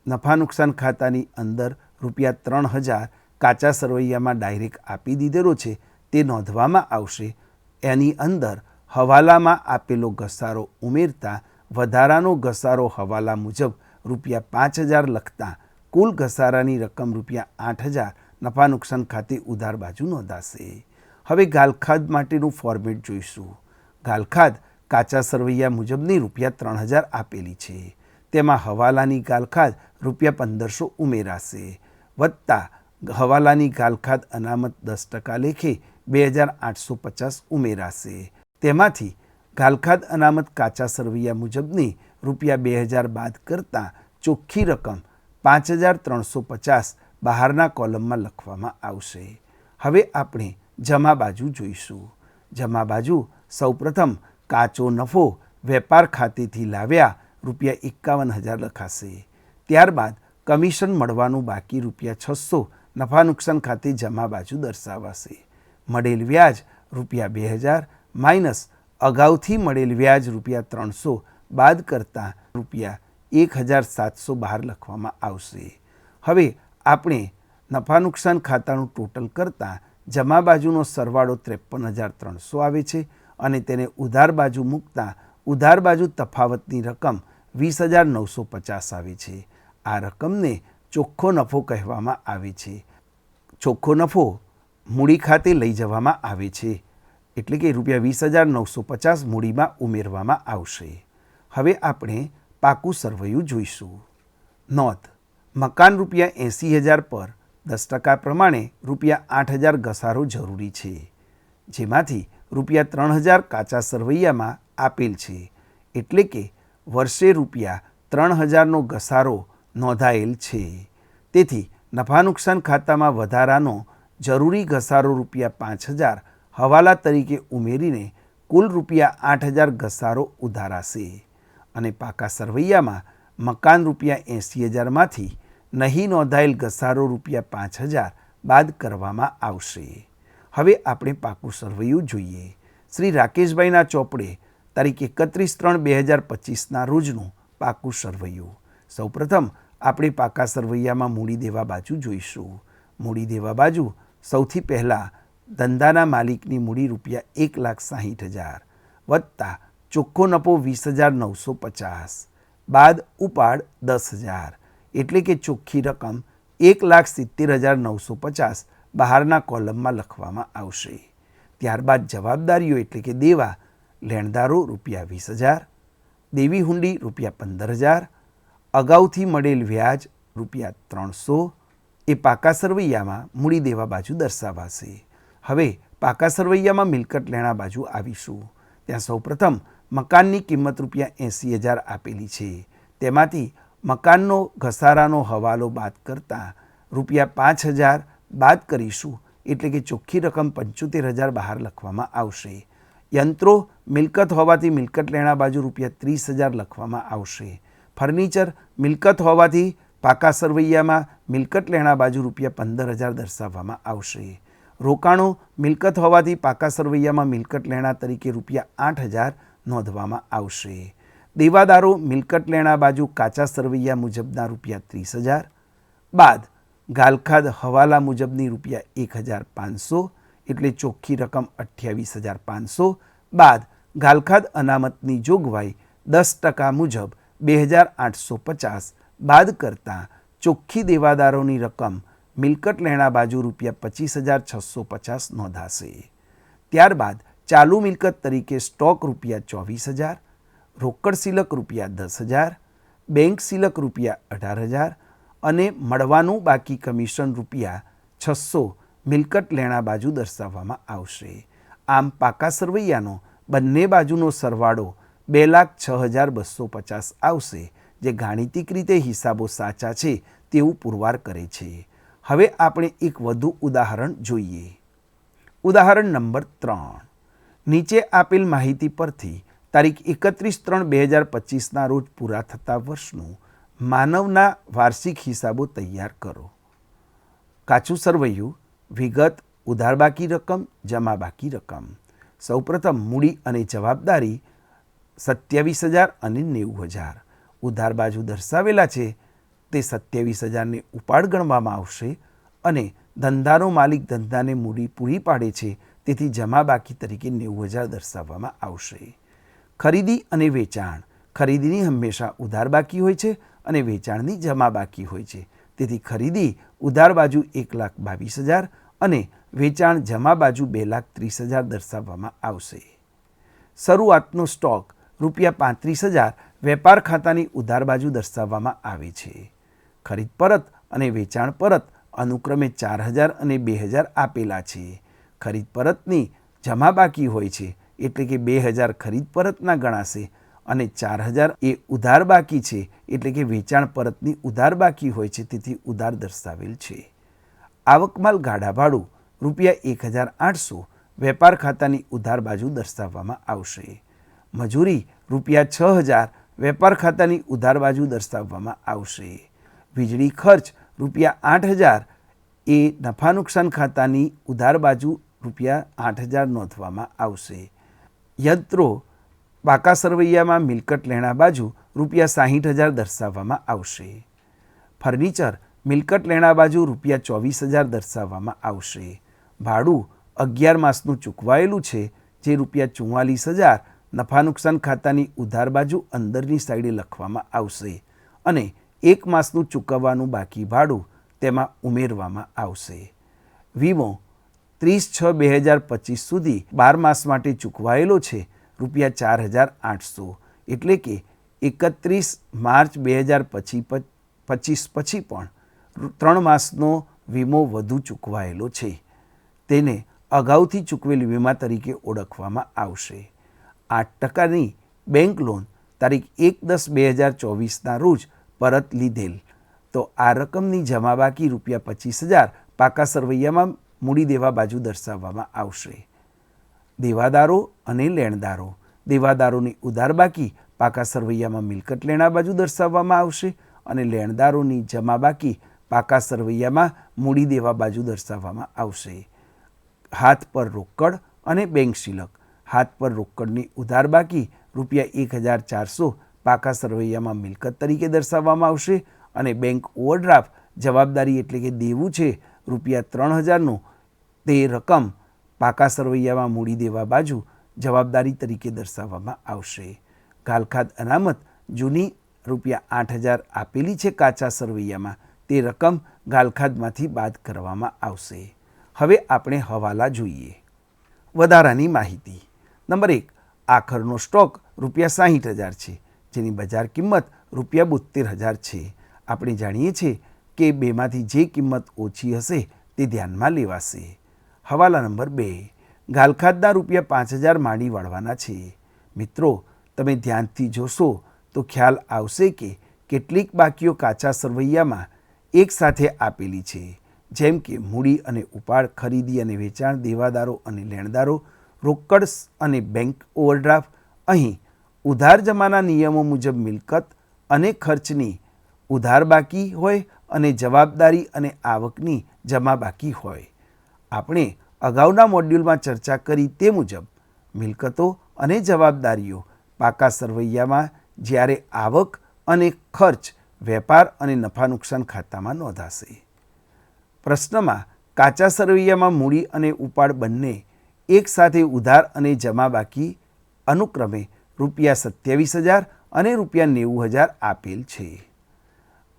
નફા નુકસાન ખાતાની અંદર ₹3,000 કાચા સરવૈયામાં ડાયરેક્ટ આપી દીધેલો છે, તે નોંધવામાં આવશે. એની અંદર હવાલામાં આપેલો ઘસારો ઉમેરતા વધારાનો ઘસારો હવાલા મુજબ ₹5,000 લખતા કુલ ઘસારાની રકમ ₹8,000 નફા નુકસાન ખાતે ઉધાર બાજુ નોંધાશે. હવે ગાલખાદ માટેનું ફોર્મેટ જોઈશું. ગાલખાદ કાચા સરવૈયા મુજબની ₹3,000 આપેલી છે, તેમાં હવાલાની ગાલખાદ ₹1,500 ઉમેરાશે, વત્તા હવાલાની ગાલખાદ અનામત 10% લેખે 2,850 ઉમેરાશે. તેમાંથી ગાલખાદ અનામત કાચા સરવૈયા મુજબની ₹2000 બાદ કરતાં ચોખ્ખી રકમ 5350 બહારના કોલમમાં લખવામાં આવશે. હવે આપણે જમા બાજુ જોઈશું. જમા બાજુ સૌપ્રથમ કાચો નફો વેપાર ખાતેથી લાવ્યા ₹51,000 લખાશે. ત્યારબાદ કમિશન મળવાનું બાકી ₹600 નફા નુકસાન ખાતે જમા બાજુ દર્શાવાશે. મળેલ વ્યાજ ₹2000 માઇનસ અગાઉથી મળેલ વ્યાજ ₹300 બાદ કરતાં ₹1700 બહાર લખવામાં આવશે. હવે આપણે નફા નુકસાન ખાતાનું ટોટલ કરતાં જમા બાજુનો સરવાળો 53,300 આવે છે અને તેને ઉધાર બાજુ મૂકતાં ઉધાર બાજુ તફાવતની રકમ 20,950 આવે છે. આ રકમને ચોખ્ખો નફો કહેવામાં આવે છે. ચોખ્ખો નફો મૂડી ખાતે લઈ જવામાં આવે છે, એટલે કે ₹20,950 મૂડીમાં ઉમેરવામાં આવશે. હવે આપણે પાકું સરવૈયું જોઈશું. નોંધ: મકાન ₹80,000 પર 10% પ્રમાણે ₹8,000 ઘસારો જરૂરી છે, જેમાંથી ₹3,000 કાચા સરવૈયામાં આપેલ છે, એટલે કે વર્ષે ₹3,000નો ઘસારો નોંધાયેલ છે. તેથી નફા નુકસાન ખાતામાં વધારાનો જરૂરી ઘસારો ₹5,000 હવાલા તરીકે ઉમેરીને કુલ ₹8,000 ઘસારો ઉધારાશે અને પાકા સરવૈયામાં મકાન ₹80,000માંથી નહીં નોંધાયેલ ઘસારો ₹5,000 બાદ કરવામાં આવશે. હવે આપણે પાકું સરવૈયું જોઈએ. શ્રી રાકેશભાઈના ચોપડે તારીખ 31/3/2025ના રોજનું પાકું સરવૈયું. સૌપ્રથમ આપણે પાકા સરવૈયામાં મૂડી દેવા બાજુ જોઈશું. મૂડી દેવા બાજુ સૌથી પહેલાં ધંધાના માલિકની મૂડી ₹1,60,000 વત્તા ચોખ્ખો નફો 20,950 બાદ ઉપાડ 10,000, એટલે કે ચોખ્ખી રકમ 1,70,950 બહારના કોલમમાં લખવામાં આવશે. ત્યારબાદ જવાબદારીઓ એટલે કે દેવા લેણદારો ₹20,000, દેવી હુંડી ₹15,000, અગાઉથી મળેલ વ્યાજ ₹300 એ પાકા સરવૈયામાં મૂડી દેવા બાજુ દર્શાવાશે. હવે પાકા સરવૈયામાં મિલકત લેણા બાજુ આવીશું. ત્યાં સૌપ્રથમ મકાનની કિંમત ₹80,000 આપેલી છે. તેમાંથી મકાનનો ઘસારાનો હવાલો બાદ કરતાં ₹5,000 બાદ કરીશું, એટલે કે ચોખ્ખી રકમ 75,000 બહાર લખવામાં આવશે. યંત્રો મિલકત હોવાથી મિલકત લેણા બાજુ ₹30,000 લખવામાં આવશે. ફર્નિચર મિલકત હોવાથી પાકા સરવૈયામાં મિલકત લેણા બાજુ ₹15,000 દર્શાવવામાં આવશે. રોકાણો મિલકત હોવાથી પાકા સરવૈયામાં મિલકત લેણા તરીકે ₹8,000 નોંધવામાં આવશે. દેવાદારો મિલકત લેણા બાજુ કાચા સરવૈયા મુજબના ₹30,000 બાદ ગાલખાદ હવાલા મુજબની ₹1,500, એટલે ચોખ્ખી રકમ 28,500 બાદ ગાલખાદ અનામતની જોગવાઈ 10% મુજબ 2,850 બાદ કરતાં ચોખ્ખી દેવાદારોની રકમ મિલકત લેણા બાજુ ₹25,650 નોંધાશે. ત્યારબાદ ચાલુ મિલકત તરીકે સ્ટોક ₹24,000, રોકડ સિલક ₹10,000, બેંક સિલક ₹18,000 અને મળવાનું બાકી કમિશન ₹600 મિલકત લેણા બાજુ દર્શાવવામાં આવશે. આમ પાકા સરવૈયાનો બંને બાજુનો સરવાળો 2,06,250 આવશે, જે ગાણિતિક રીતે હિસાબો સાચા છે તેવું પુરવાર કરે છે. હવે આપણે એક વધુ ઉદાહરણ જોઈએ. ઉદાહરણ નંબર 3. નીચે આપેલ માહિતી પરથી તારીખ 31/3/2025ના રોજ પૂરા થતા વર્ષનું માનવના વાર્ષિક હિસાબો તૈયાર કરો. કાચું સરવૈયું: વિગત, ઉધાર બાકી રકમ, જમા બાકી રકમ. સૌપ્રથમ મૂડી અને જવાબદારી 27,000 અને 90,000. ઉધાર બાજુ દર્શાવેલા છે તે 27,000ને ઉપાડ ગણવામાં આવશે અને ધંધાનો માલિક ધંધાને મૂડી પૂરી પાડે છે, તેથી જમા બાકી તરીકે 90,000 દર્શાવવામાં આવશે. ખરીદી અને વેચાણ: ખરીદીની હંમેશા ઉધાર બાકી હોય છે અને વેચાણની જમા બાકી હોય છે, તેથી ખરીદી ઉધાર બાજુ 1,22,000 અને વેચાણ જમા બાજુ 2,30,000 દર્શાવવામાં આવશે. શરૂઆતનો સ્ટોક ₹35,000 વેપાર ખાતાની ઉધાર બાજુ દર્શાવવામાં આવે છે. ખરીદ પરત અને વેચાણ પરત અનુક્રમે 4,000 અને 2,000 આપેલા છે. ખરીદ પરતની જમા બાકી હોય છે, એટલે કે 2000 ખરીદ પરતના ગણાશે અને 4000 એ ઉધાર બાકી છે એટલે કે વેચાણ પરતની ઉધાર બાકી હોય છે, તેથી ઉધાર દર્શાવેલ છે. આવકમાલ ગાડા ભાડું ₹1800 વેપાર ખાતાની ઉધાર બાજુ દર્શાવવામાં આવશે. મજૂરી ₹6000 વેપાર ખાતાની ઉધાર બાજુ દર્શાવવામાં આવશે. વીજળી ખર્ચ ₹8000 એ નફા નુકસાન ખાતાની ઉધાર બાજુ ₹8000 નોંધવામાં આવશે. યંત્રો પાકા સરવૈયામાં મિલકત લેણા બાજુ ₹60000 દર્શાવવામાં આવશે. ફર્નિચર મિલકત લેણા બાજુ ₹24000 દર્શાવવામાં આવશે. ભાડું 11 માસનું ચૂકવાયેલું છે, જે ₹44000 નફા નુકસાન ખાતાની ઉધાર બાજુ અંદરની સાઈડે લખવામાં આવશે અને 1 માસનું ચૂકવવાનું બાકી ભાડું તેમાં ઉમેરવામાં આવશે. વીમો 30/6/2025 સુધી 12 માસ માટે ચૂકવાયેલો છે ₹4800, એટલે કે 31 માર્ચ 2025 પછી પણ 3 માસનો વીમો વધુ ચૂકવાયેલો છે. તેને અગાઉથી ચૂકવેલ વીમા તરીકે ઓળખવામાં આવશે. 8% બેંક લોન તારીખ 1/10/2024ના રોજ પરત લીધેલ તો આ રકમની જમા બાકી ₹25000 પાકા સરવૈયામાં મૂડી દેવા બાજુ દર્શાવવામાં આવશે. દેવાદારો અને લેણદારો દેવાદારોની ઉધાર બાકી પાકા સરવૈયામાં મિલકત લેણા બાજુ દર્શાવવામાં આવશે અને લેણદારોની જમા બાકી પાકા સરવૈયામાં મૂડી દેવા બાજુ દર્શાવવામાં આવશે. હાથ પર રોકડ અને બેંક શિલક હાથ પર રોકડની ઉધાર બાકી ₹1400 પાકા સરવૈયામાં મિલકત તરીકે દર્શાવવામાં આવશે અને બેંક ઓવરડ્રાફ્ટ જવાબદારી એટલે કે દેવું છે ₹3000નું, તે રકમ પાકા સરવૈયામાં મૂડી દેવા બાજુ જવાબદારી તરીકે દર્શાવવામાં આવશે. ગાલખાદ અનામત જૂની ₹8000 આપેલી છે કાચા સરવૈયામાં, તે રકમ ગાલખાદમાંથી બાદ કરવામાં આવશે. હવે આપણે હવાલા જોઈએ. વધારાની માહિતી. નંબર 1, આખરનો સ્ટોક ₹60000 છે, જેની બજાર કિંમત ₹72000 છે. આપણે જાણીએ છીએ કે બેમાંથી જે કિંમત ઓછી હશે તે ધ્યાનમાં લેવાશે. હવાલા નંબર 2, ગાલખાદના ₹5000 માંડી વાળવાના છે. મિત્રો, તમે ધ્યાનથી જોશો તો ખ્યાલ આવશે કે કેટલીક બાકીઓ કાચા સરવૈયામાં એકસાથે આપેલી છે, જેમ કે મૂડી અને ઉપાડ, ખરીદી અને વેચાણ, દેવાદારો અને લેણદારો, રોકડ અને બેંક ઓવરડ્રાફ્ટ. અહીં ઉધાર જમાના નિયમો મુજબ મિલકત અને ખર્ચની ઉધાર બાકી હોય અને જવાબદારી અને આવકની જમા બાકી હોય. આપણે અગાઉના મોડ્યુલમાં ચર્ચા કરી તે મુજબ મિલકતો અને જવાબદારીઓ પાકા સરવૈયામાં જ્યારે આવક અને ખર્ચ વેપાર અને નફા નુકસાન ખાતામાં નોંધાશે. પ્રશ્નમાં કાચા સરવૈયામાં મૂડી અને ઉપાડ બંને એકસાથે ઉધાર અને જમા બાકી અનુક્રમે ₹27000 અને ₹90000 આપેલ છે.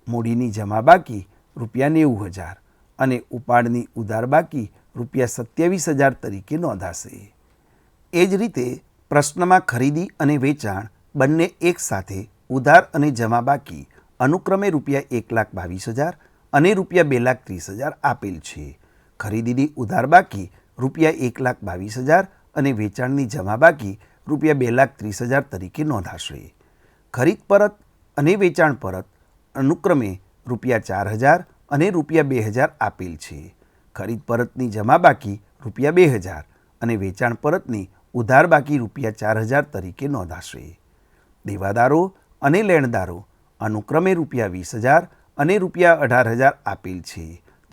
મૂડીની જમા બાકી ₹90000 અને ઉપાડની ઉધાર બાકી ₹27000 તરીકે નોંધાશે. એ જ રીતે પ્રશ્નમાં ખરીદી અને વેચાણ બંને એકસાથે ઉધાર અને જમા બાકી અનુક્રમે ₹1,22,000 અને ₹2,30,000 આપેલ છે. ખરીદીની ઉધાર બાકી ₹1,22,000 અને વેચાણની જમા બાકી ₹2,30,000 તરીકે નોંધાશે. ખરીદ પરત અને વેચાણ પરત અનુક્રમે ₹4000 અને ₹2000 આપેલ છે. ખરીદ પરતની જમા બાકી ₹2000 અને વેચાણ પરતની ઉધાર બાકી ₹4000 તરીકે નોંધાશે. દેવાદારો અને લેણદારો અનુક્રમે ₹20000 અને ₹18000 આપેલ છે,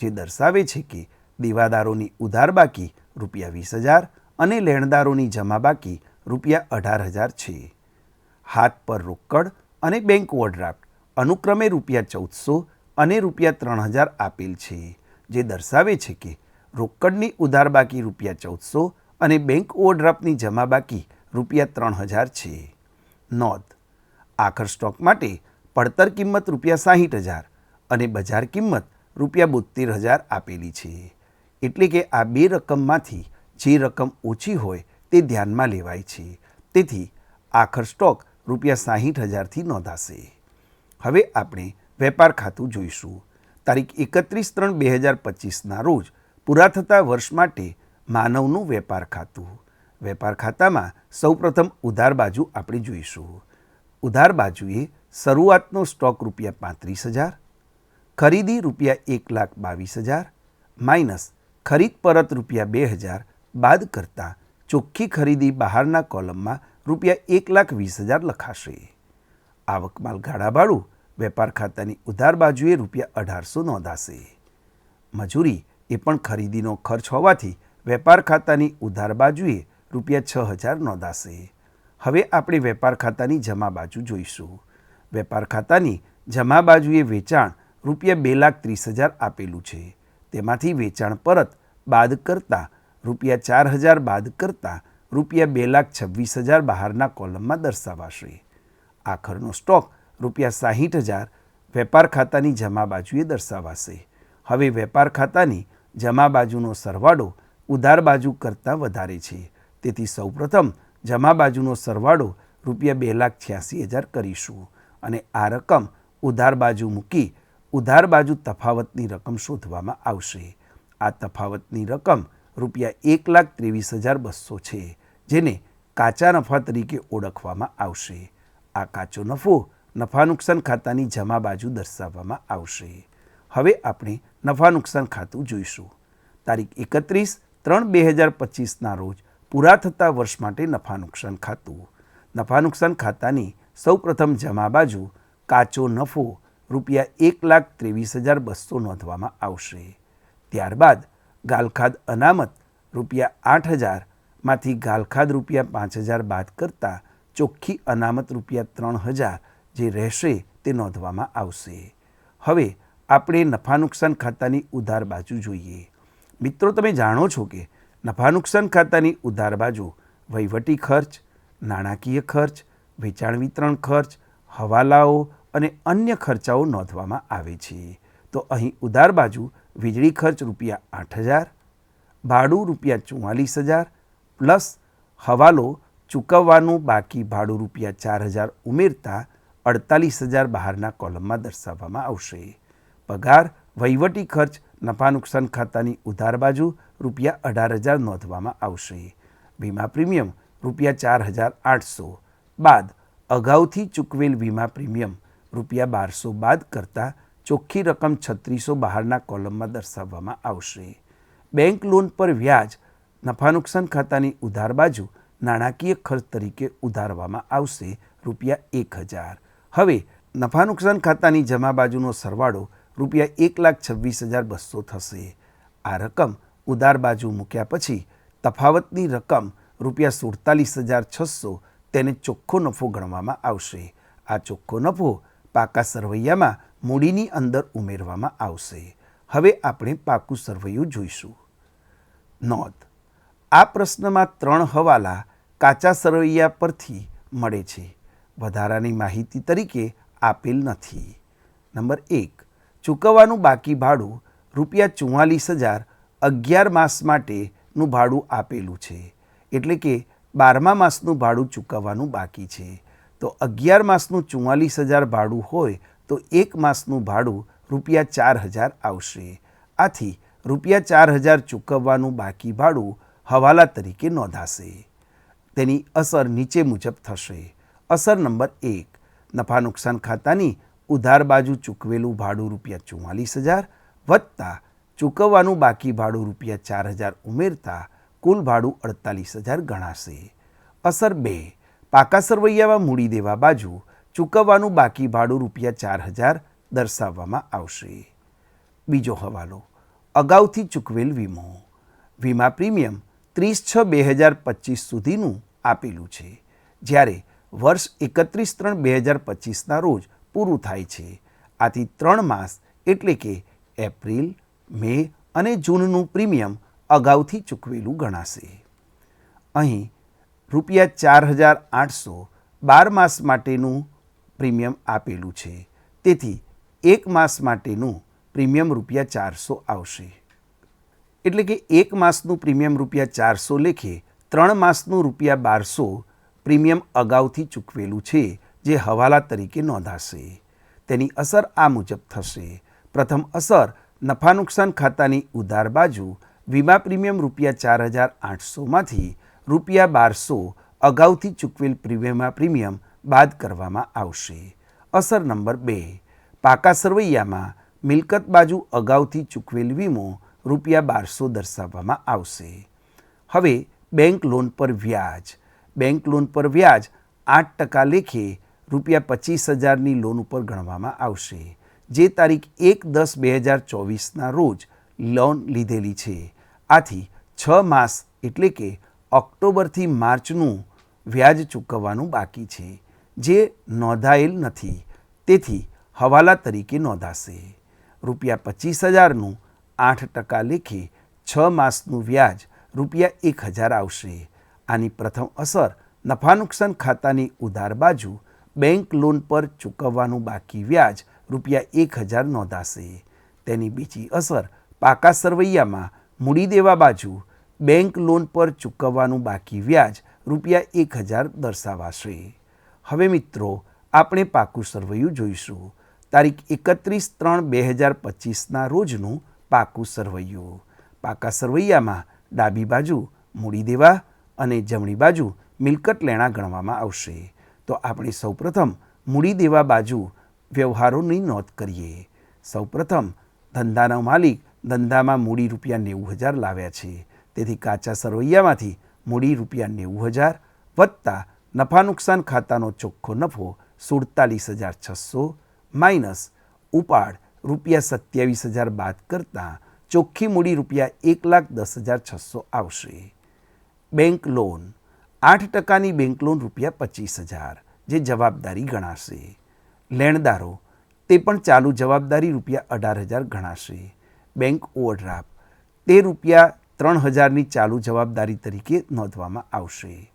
જે દર્શાવે છે કે દેવાદારોની ઉધાર બાકી ₹20000 અને લેણદારોની જમા બાકી ₹18000 છે. હાથ પર રોકડ અને બેંક ઓવરડ્રાફ્ટ અનુક્રમે ₹1400 અને ₹3000 આપેલ છે, જે દર્શાવે છે કે રોકડની ઉધાર બાકી ₹1400 અને બેંક ઓવરડ્રાફ્ટની જમા બાકી ₹3000 છે. નોંધ: આખર સ્ટોક માટે પડતર કિંમત ₹60000 અને બજાર કિંમત ₹72000 આપેલી છે. એટલે કે આ બે રકમમાંથી જે રકમ ઓછી હોય તે ધ્યાનમાં લેવાય છે. તેથી આખર સ્ટોક ₹60000થી નોંધાશે. હવે આપણે વેપાર ખાતું જોઈશું. તારીખ 31/3/2025ના રોજ પૂરા થતા વર્ષ માટે માનવનું વેપાર ખાતું. વેપાર ખાતામાં સૌપ્રથમ ઉધાર બાજુ આપણે જોઈશું. ઉધાર બાજુએ શરૂઆતનો સ્ટોક ₹35,000, ખરીદી ₹1,22,000 માઇનસ ખરીદ પરત ₹2,000 બાદ કરતાં ચોખ્ખી ખરીદી બહારના કોલમમાં ₹1,20,000 લખાશે. આવક માલ ગાળા ભાડું વેપાર ખાતાની ઉધાર બાજુએ ₹1,800 નોંધાશે. મજૂરી એ પણ ખરીદીનો ખર્ચ હોવાથી વેપાર ખાતાની ઉધાર બાજુએ ₹6,000 નોંધાશે. હવે આપણે વેપાર ખાતાની જમા બાજુ જોઈશું. વેપાર ખાતાની જમા બાજુએ વેચાણ ₹2,30,000 આપેલું છે. તેમાંથી વેચાણ પરત બાદ કરતાં ₹4,000 બાદ કરતાં ₹2,26,000 બહારના કોલમમાં દર્શાવાશે. આખરનો સ્ટોક ₹60,000 વેપાર ખાતાની જમા બાજુએ દર્શાવાશે. હવે વેપાર ખાતાની જમા બાજુનો સરવાળો ઉધાર બાજુ કરતાં વધારે છે. તેથી સૌપ્રથમ જમા બાજુનો સરવાળો ₹2,86,000 કરીશું અને આ રકમ ઉધાર બાજુ મૂકી ઉધાર બાજુ તફાવતની રકમ શોધવામાં આવશે. આ તફાવતની રકમ ₹1,23,200 છે, જેને કાચા નફા તરીકે ઓળખવામાં આવશે. આ કાચો નફો નફા નુકસાન ખાતાની જમા બાજુ દર્શાવવામાં આવશે. હવે આપણે નફા નુકસાન ખાતું જોઈશું. તારીખ 31/3/2025ના રોજ પૂરા થતા વર્ષ માટે નફા નુકસાન ખાતું. નફા નુકસાન ખાતાની સૌપ્રથમ જમા બાજુ કાચો નફો ₹1,23,200 નોંધવામાં આવશે. ત્યારબાદ ગાલખાદ અનામત ₹8,000 માંથી ગાલખાદ ₹5,000 બાદ કરતાં ચોખ્ખી અનામત ₹3,000 જે રહેશે તે નોંધવામાં આવશે. હવે આપણે નફા નુકસાન ખાતાની ઉધાર બાજુ જોઈએ. મિત્રો, તમે જાણો છો કે નફા નુકસાન ખાતાની ઉધાર બાજુ વહીવટી ખર્ચ, નાણાકીય ખર્ચ, વેચાણ વિતરણ ખર્ચ, હવાલાઓ અને અન્ય ખર્ચાઓ નોંધવામાં આવે છે. તો અહીં ઉધાર બાજુ વીજળી ખર્ચ ₹8,000, ભાડું ₹44,000 પ્લસ હવાલો ચૂકવવાનું બાકી ભાડું ₹4,000 ઉમેરતા 48,000 બહારના કોલમમાં દર્શાવવામાં આવશે. પગાર વહીવટી ખર્ચ નફા નુકસાન ખાતાની ઉધાર બાજુ ₹18,000 નોંધવામાં આવશે. વીમા પ્રીમિયમ ₹4,800 બાદ અગાઉથી ચૂકવેલ વીમા પ્રીમિયમ ₹1,200 બાદ કરતાં ચોખ્ખી રકમ 3,600 બહારના કોલમમાં દર્શાવવામાં આવશે. બેંક લોન પર વ્યાજ નફા નુકસાન ખાતાની ઉધાર બાજુ નાણાકીય ખર્ચ તરીકે ઉધારવામાં આવશે ₹1,000. હવે નફા નુકસાન ખાતાની જમા બાજુનો સરવાળો ₹1,26,200 થશે. આ રકમ ઉધાર બાજુ મૂક્યા પછી તફાવતની રકમ ₹47,600 તેને ચોખ્ખો નફો ગણવામાં આવશે. આ ચોખ્ખો નફો પાકા સરવૈયામાં મૂડીની અંદર ઉમેરવામાં આવશે. હવે આપણે પાકું સરવૈયું જોઈશું. નોંધ: આ પ્રશ્નમાં 3 હવાલા કાચા સરવૈયા પરથી મળે છે. વધારાની માહિતી તરીકે આપેલ નથી. નંબર 1, ચૂકવવાનું બાકી ભાડું ₹44,000 11 માસ માટેનું ભાડું આપેલું છે. એટલે કે 12મા માસનું ભાડું ચૂકવવાનું બાકી છે. તો 11 માસનું 44,000 ભાડું હોય તો 1 માસનું ભાડું ₹4,000 આવશે. આથી ₹4,000 ચૂકવવાનું બાકી ભાડું હવાલા તરીકે નોંધાશે. તેની અસર નીચે મુજબ થશે. અસર નંબર 1, નફા નુકસાન ખાતાની ઉધાર બાજુ ચૂકવેલું ભાડું ₹44,000 વત્તા ચૂકવવાનું બાકી ભાડું ₹4,000 ઉમેરતા કુલ ભાડું 48,000 ગણાશે. અસર 2, પાકા સરવૈયામાં મૂડી દેવા બાજુ ચૂકવવાનું બાકી ભાડું ₹4,000 દર્શાવવામાં આવશે. બીજો હવાલો: અગાઉથી ચૂકવેલ વીમો. વીમા પ્રીમિયમ 30/6/2025 સુધીનું આપેલું છે, જ્યારે વર્ષ 31/3/2025ના રોજ પૂરું થાય છે. આથી 3 માસ એટલે કે એપ્રિલ, મે અને જૂનનું પ્રીમિયમ અગાઉથી ચૂકવેલું ગણાશે. અહીં ₹4,800 12 માસ માટેનું પ્રીમિયમ આપેલું છે. તેથી 1 માસ માટેનું પ્રીમિયમ ₹400 આવશે. એટલે કે 1 માસનું પ્રીમિયમ ₹400 લેખે 3 માસનું ₹1,200 પ્રીમિયમ અગાઉથી ચૂકવેલું છે, જે હવાલા તરીકે નોંધાશે. તેની અસર આ મુજબ થશે. પ્રથમ અસર: નફા નુકસાન ખાતાની ઉધાર બાજુ વીમા પ્રીમિયમ ₹4,800માંથી ₹1200 અગાઉથી ચૂકવેલ પ્રીમિયમ બાદ કરવામાં આવશે. અસર નંબર 2, પાકા સરવૈયામાં મિલકત બાજુ અગાઉથી ચૂકવેલ વીમો ₹1200 દર્શાવવામાં આવશે. હવે બેંક લોન પર વ્યાજ. બેંક લોન પર વ્યાજ 8% લેખે ₹25,000ની લોન ઉપર ગણવામાં આવશે, જે તારીખ 1/10/2024ના રોજ લોન લીધેલી છે. આથી 6 માસ એટલે કે ઓક્ટોબરથી માર્ચનું વ્યાજ ચૂકવવાનું બાકી છે, જે નોંધાયેલ નથી, તેથી હવાલા તરીકે નોંધાશે. ₹25,000નું 8% લેખે 6 માસનું વ્યાજ ₹1,000 આવશે. આની પ્રથમ અસર નફા નુકસાન ખાતાની ઉધાર બાજુ બેંક લોન પર ચૂકવવાનું બાકી વ્યાજ ₹1,000 નોંધાશે. તેની બીજી અસર પાકા સરવૈયામાં મૂડી દેવા બાજુ બેંક લોન પર ચૂકવવાનું બાકી વ્યાજ ₹1,000 દર્શાવાશે. હવે મિત્રો, આપણે પાકું સરવૈયું જોઈશું. તારીખ 31/3/2025ના રોજનું પાકું સરવૈયું. પાકા સરવૈયામાં ડાબી બાજુ મૂડી દેવા અને જમણી બાજુ મિલકત લેણા ગણવામાં આવશે. તો આપણે સૌપ્રથમ મૂડી દેવા બાજુ વ્યવહારોની નોંધ કરીએ. સૌપ્રથમ ધંધાનો માલિક ધંધામાં મૂડી ₹90,000 લાવ્યા છે, તેથી કાચા સરવૈયામાંથી મૂડી ₹90,000 વત્તા નફા નુકસાન ખાતાનો ચોખ્ખો નફો 47,600 માઇનસ ઉપાડ ₹27,000 બાદ કરતાં ચોખ્ખી મૂડી ₹1,10,600 આવશે. બેંક લોન 8%ની બેંક લોન ₹25,000, જે જવાબદારી ગણાશે. લેણદારો તે પણ ચાલુ જવાબદારી ₹18,000 ગણાશે. બેંક ઓવરડ્રાફ્ટ તે ₹3,000ની ચાલુ જવાબદારી તરીકે નોંધવામાં આવશે.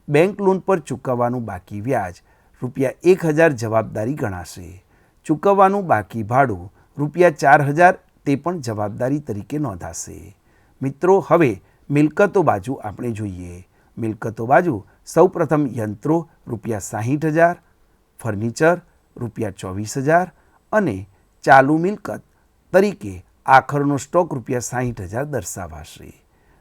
બેંક લોન પર ચૂકવવાનું બાકી વ્યાજ ₹1,000 જવાબદારી ગણાશે. ચૂકવવાનું બાકી ભાડું ₹4,000 તે પણ જવાબદારી તરીકે નોંધાશે. મિત્રો, હવે મિલકતો બાજુ આપણે જોઈએ. મિલકતો બાજુ સૌપ્રથમ યંત્રો ₹60,000, ફર્નિચર ₹24,000 અને ચાલુ મિલકત તરીકે આખરનો સ્ટોક ₹60,000 દર્શાવાશે.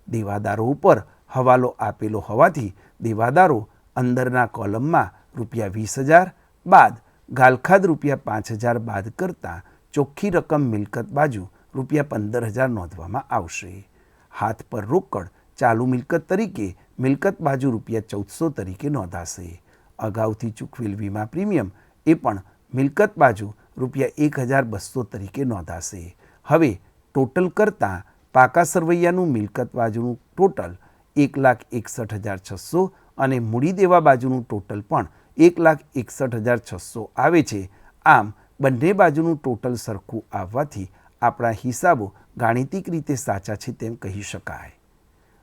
દેવાદારો ઉપર હવાલો આપેલો હોવાથી દેવાદારો અંદરના કોલમમાં ₹20,000 બાદ ગાલખાદ ₹5,000 બાદ કરતાં ચોખ્ખી રકમ મિલકત બાજુ ₹15,000 નોંધવામાં આવશે. હાથ પર રોકડ ચાલુ મિલકત તરીકે મિલકત બાજુ ₹1,400 તરીકે નોંધાશે. અગાઉથી ચૂકવેલ વીમા પ્રીમિયમ એ પણ મિલકત બાજુ ₹1,200 તરીકે નોંધાશે. હવે ટોટલ કરતાં પાકા સરવૈયાનું મિલકત બાજુનું ટોટલ 1,61,600 અને મૂડી દેવા બાજુનું ટોટલ પણ 1,61,600 આવે છે. આમ બંને બાજુનું ટોટલ સરખું આવવાથી આપણા હિસાબો ગાણિતિક રીતે સાચા છે તેમ કહી શકાય.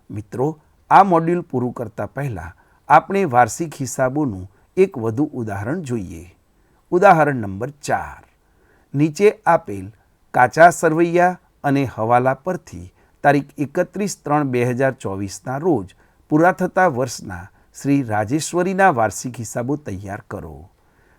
મિત્રો, આ મોડ્યુલ પૂરું કરતાં પહેલાં આપણે વાર્ષિક હિસાબોનું એક વધુ ઉદાહરણ જોઈએ. ઉદાહરણ નંબર 4. નીચે આપેલ કાચા સરવૈયા અને હવાલા પરથી તારીખ 31/3/2024ના રોજ પૂરા થતા વર્ષના શ્રી રાજેશ્વરીના વાર્ષિક હિસાબો તૈયાર કરો.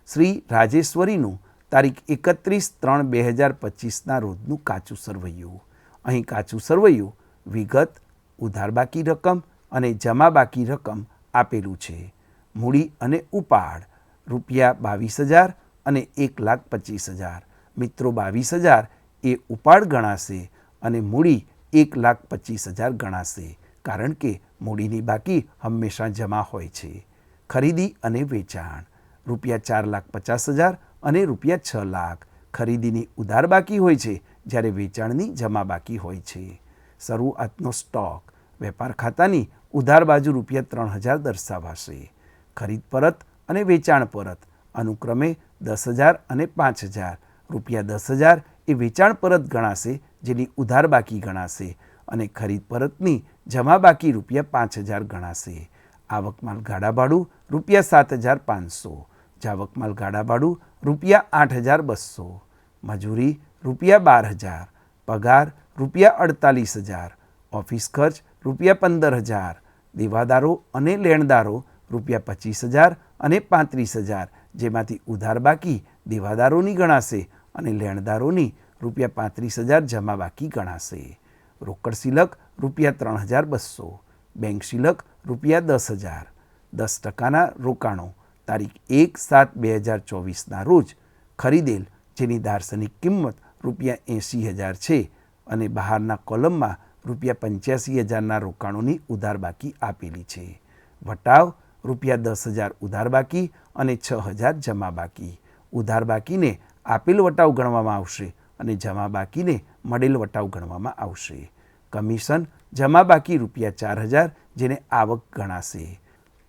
શ્રી રાજેશ્વરીનું તારીખ 31/3/2025ના રોજનું કાચું સરવૈયું. અહીં કાચું સરવૈયું વિગત, ઉધાર બાકી રકમ અને જમા બાકી રકમ આપેલું છે. મૂડી અને ઉપાડ ₹22,000 અને 1,25,000. મિત્રો, 22,000 એ ઉપાડ ગણાશે અને મૂડી 1,25,000 ગણાશે, કારણ કે મૂડીની બાકી હંમેશા જમા હોય છે. ખરીદી અને વેચાણ ₹4,50,000 અને ₹6,00,000. ખરીદીની ઉધાર બાકી હોય છે, જ્યારે વેચાણની જમા બાકી હોય છે. શરૂઆતનો સ્ટોક વેપાર ખાતાની ઉધાર બાજુ ₹3,000 દર્શાવાશે. ખરીદ પરત અને વેચાણ પરત અનુક્રમે 10,000 અને 5,000. ₹10,000 એ વેચાણ પરત ગણાશે, જેની ઉધાર બાકી ગણાશે, અને ખરીદ પરતની જમા બાકી ₹5,000 ગણાશે. આવકમાલ ગાડા ભાડું ₹7,500. જાવકમાલ ગાડા ભાડું ₹8,200. મજૂરી ₹12,000. પગાર ₹48,000. ઓફિસ ખર્ચ ₹15,000. દેવાદારો અને લેણદારો ₹25,000 અને 35,000, જેમાંથી ઉધાર બાકી દેવાદારોની ગણાશે અને લેણદારોની ₹35,000 જમા બાકી ગણાશે. રોકડ શિલક ₹3,200. બેંક શિલક ₹10,000. 10%ના રોકાણો તારીખ 1/7/2024ના રોજ ખરીદેલ, જેની દાર્શનિક કિંમત ₹80,000 છે અને બહારના કોલમમાં ₹85,000ના રોકાણોની ઉધાર બાકી આપેલી છે. વટાવ ₹10,000 ઉધાર બાકી અને 6,000 જમા બાકી. ઉધાર બાકીને આપેલ વટાવ ગણવામાં આવશે અને જમા બાકીને મળેલ વટાવ ગણવામાં આવશે. કમિશન જમા બાકી ₹4,000, જેને આવક ગણાશે.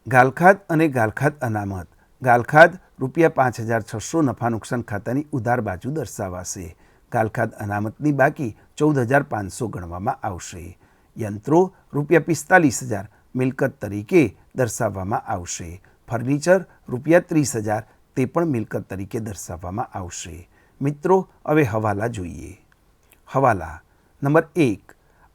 ગાલખાદ અને ગાલખાદ અનામત. ગાલખાદ ₹5,600 નફા નુકસાન ખાતાની ઉધાર બાજુ દર્શાવાશે. ગાલખાદ અનામતની બાકી 14,500 ગણવામાં આવશે. યંત્રો ₹45,000 મિલકત તરીકે દર્શાવવામાં આવશે. ફર્નિચર ₹30,000 તે પણ મિલકત તરીકે દર્શાવવામાં આવશે. મિત્રો, હવે હવાલા જોઈએ. હવાલા નંબર 1.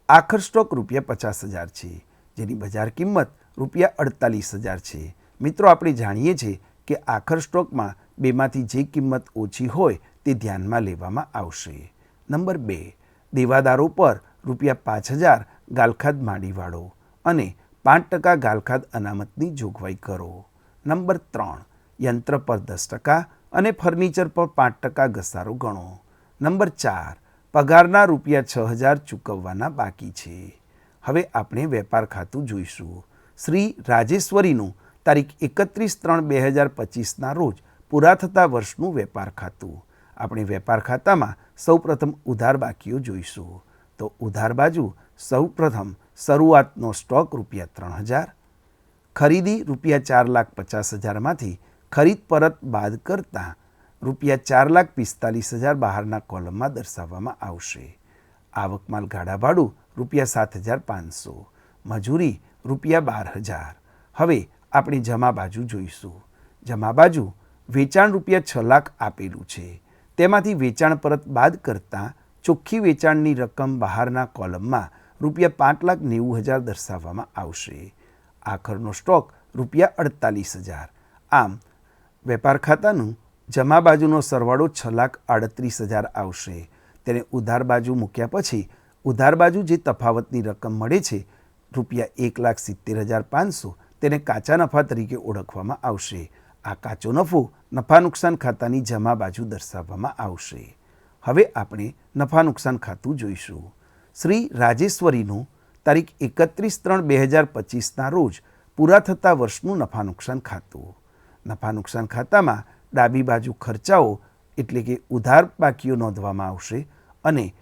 આખર સ્ટોક ₹50,000 છે, જેની બજાર કિંમત ₹48,000 છે. મિત્રો, આપણે જાણીએ છીએ કે આખર સ્ટોકમાં બેમાંથી જે કિંમત ઓછી હોય તે ધ્યાનમાં લેવામાં આવશે. નંબર 2. દેવાદારો પર ₹5,000 ગાલખાદ માંડીવાળો અને 5% ગાલખાદ અનામતની જોગવાઈ કરો. નંબર 3. યંત્ર પર 10% અને ફર્નિચર પર 5% ઘસારો ગણો. નંબર 4. પગારના ₹6,000 ચૂકવવાના બાકી છે. હવે આપણે વેપાર ખાતું જોઈશું. શ્રી રાજેશ્વરીનું તારીખ 31/3/2025ના રોજ પૂરા થતા વર્ષનું વેપાર ખાતું. આપણે વેપાર ખાતામાં સૌપ્રથમ ઉધાર બાકીઓ જોઈશું. તો ઉધાર બાજુ સૌપ્રથમ શરૂઆતનો સ્ટોક ₹3,000, ખરીદી ₹4,50,000માંથી ખરીદ પરત બાદ કરતાં ₹4,45,000 બહારના કોલમમાં દર્શાવવામાં આવશે. આવક માલ ગાડા ભાડું ₹7,500, મજૂરી ₹12,000. હવે આપણે જમા બાજુ જોઈશું. જમા બાજુ વેચાણ ₹6,00,000 આપેલું છે. તેમાંથી વેચાણ પરત બાદ કરતાં ચોખ્ખી વેચાણની રકમ બહારના કોલમમાં ₹5,90,000 દર્શાવવામાં આવશે. આખરનો સ્ટોક ₹48,000. આમ વેપાર ખાતાનું જમા બાજુનો સરવાળો ₹6,38,000 આવશે. તેને ઉધાર બાજુ મૂક્યા પછી ઉધાર બાજુ જે તફાવતની રકમ મળે છે ₹1,70,500, તેને કાચા નફા તરીકે ઓળખવામાં આવશે. આ કાચો નફો નફા નુકસાન ખાતાની જમા બાજુ દર્શાવવામાં આવશે. હવે આપણે નફા નુકસાન ખાતું જોઈશું. શ્રી રાજેશ્વરીનું તારીખ 31/3/2025ના રોજ પૂરા થતા વર્ષનું નફા નુકસાન ખાતું. નફા નુકસાન ખાતામાં ડાબી બાજુ ખર્ચાઓ એટલે કે ઉધાર બાકીઓ નોંધવામાં આવશે અને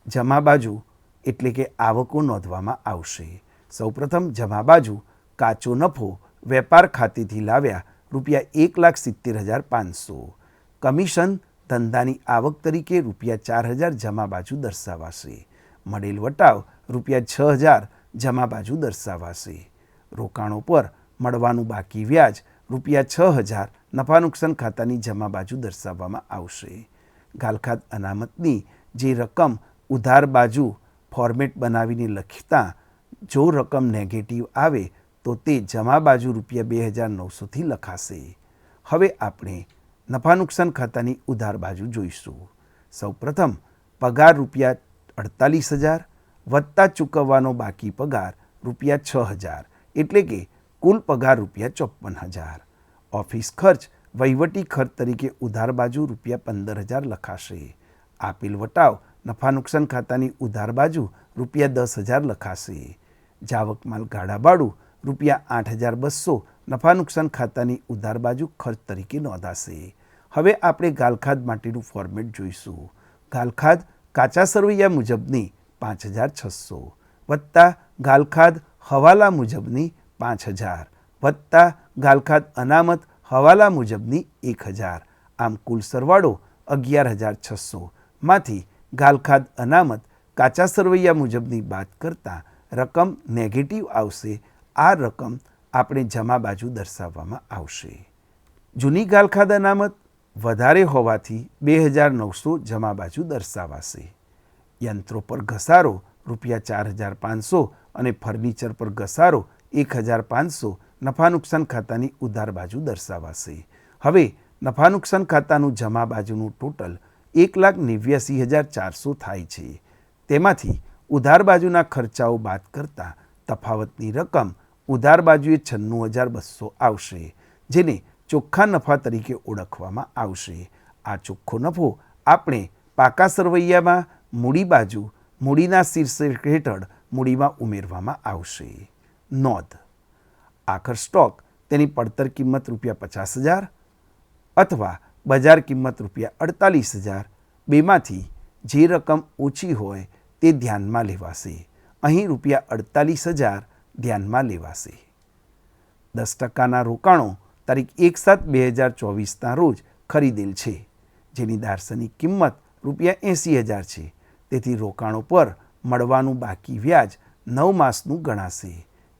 જમા બાજુ એટલે કે આવકો નોંધવામાં આવશે. સૌપ્રથમ જમા બાજુ કાચો નફો વેપાર ખાતેથી લાવ્યા ₹1,70,500. કમિશન ધંધાની આવક તરીકે ₹4,000 જમા બાજુ દર્શાવાશે. મળેલ વટાવ ₹6,000 જમા બાજુ દર્શાવાશે. રોકાણો પર મળવાનું બાકી વ્યાજ ₹6,000 નફા નુકસાન ખાતાની જમા બાજુ દર્શાવવામાં આવશે. ગાલખાદ અનામતની જે રકમ ઉધાર બાજુ ફોર્મેટ બનાવીને લખતા જો રકમ નેગેટિવ આવે તો તે જમા બાજુ ₹2,900થી લખાશે. હવે આપણે નફા નુકસાન ખાતાની ઉધાર બાજુ જોઈશું. સૌપ્રથમ પગાર ₹48,000 વત્તા ચૂકવવાનો બાકી પગાર ₹6,000 એટલે કે કુલ પગાર ₹54,000. ઓફિસ ખર્ચ વહીવટી ખર્ચ તરીકે ઉધાર બાજુ ₹15,000 લખાશે. આપેલ વટાવ નફા નુકસાન ખાતાની ઉધાર બાજુ ₹10,000 લખાશે. જાવક માલ ગાડા ભાડું ₹8,200 નફા નુકસાન ખાતાની ઉધાર બાજુ ખર્ચ તરીકે નોંધાશે. હવે આપણે ગાલખાદ માટેનું ફોર્મેટ જોઈશું. ગાલખાદ કાચા સરવૈયા મુજબની 5,600 વત્તા ગાલખાદ હવાલા મુજબની 5,000 વત્તા ગાલખાદ અનામત હવાલા મુજબની 1,000. આમ કુલ સરવાળો 11,600 માંથી ગાલખાદ અનામત કાચા સરવૈયા મુજબની બાદ કરતાં રકમ નેગેટિવ આવશે. આ રકમ આપણે જમા બાજુ દર્શાવવામાં આવશે. જૂની ગાલખાદ અનામત વધારે હોવાથી 2,900 જમા બાજુ દર્શાવાશે. યંત્રો પર ઘસારો ₹4,500 અને ફર્નિચર પર ઘસારો 1,500 નફા નુકસાન ખાતાની ઉધાર બાજુ દર્શાવાશે. હવે નફા નુકસાન ખાતાનું જમા બાજુનું ટોટલ 1,89,400 થાય છે. તેમાંથી ઉધાર બાજુના ખર્ચાઓ બાદ કરતાં તફાવતની રકમ ઉધાર બાજુએ 96,200 આવશે, જેને ચોખ્ખા નફા તરીકે ઓળખવામાં આવશે. આ ચોખ્ખો નફો આપણે પાકા સરવૈયામાં મૂડી બાજુ મૂડીના શીર્ષક હેઠળ મૂડીમાં ઉમેરવામાં આવશે. નોંધ: આખર સ્ટોક તેની પડતર કિંમત ₹50,000 અથવા બજાર કિંમત ₹48,000 બેમાંથી જે રકમ ઓછી હોય તે ધ્યાનમાં લેવાશે. અહીં ₹48,000 ધ્યાનમાં લેવાશે. 10%ના રોકાણો તારીખ 1/7/2024ના રોજ ખરીદેલ છે, જેની દાર્શનિક કિંમત ₹80,000 છે. તેથી રોકાણો પર મળવાનું બાકી વ્યાજ 9 માસનું ગણાશે.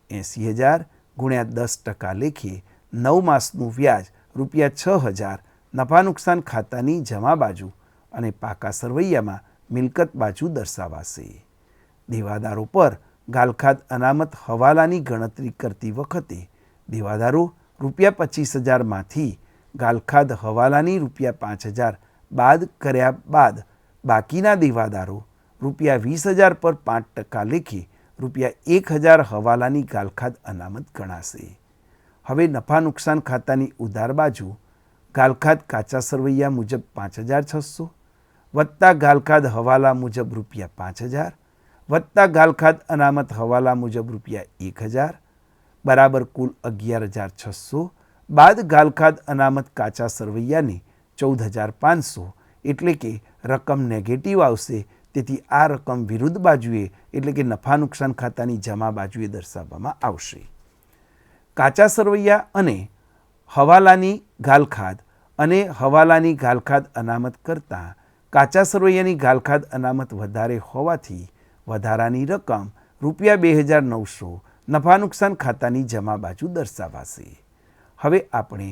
80,000 ગુણ્યા 10% લેખે 9 માસનું વ્યાજ ₹6,000 નફા નુકસાન ખાતાની જમા બાજુ અને પાકા સરવૈયામાં મિલકત બાજુ દર્શાવાશે. દેવાદારો પર ગાલખાદ અનામત હવાલાની ગણતરી કરતી વખતે દેવાદારો ₹25,000માંથી ગાલખાદ હવાલાની ₹5,000 બાદ કર્યા બાદ બાકીના દેવાદારો ₹20,000 પર 5% લેખે ₹1,000 હવાલાની ગાલખાદ અનામત ગણાશે. હવે નફા નુકસાન ખાતાની ઉધાર બાજુ ગાલખાદ કાચા સરવૈયા મુજબ 5,600 વત્તા ગાલખાદ હવાલા મુજબ ₹5,000 વત્તા ગાલખાદ અનામત હવાલા મુજબ ₹1,000 બરાબર કુલ 11,600 બાદ ગાલખાદ અનામત કાચા સરવૈયાની 14,500 એટલે કે રકમ નેગેટિવ આવશે. તેથી આ રકમ વિરુદ્ધ બાજુએ એટલે કે નફા નુકસાન ખાતાની જમા બાજુએ દર્શાવવામાં આવશે. કાચા સરવૈયા અને હવાલાની ગાલખાદ અનામત કરતાં કાચા સરવૈયાની ગાલખાદ અનામત વધારે હોવાથી વધારાની રકમ ₹2,900 નફા નુકસાન ખાતાની જમા બાજુ દર્શાવાશે. હવે આપણે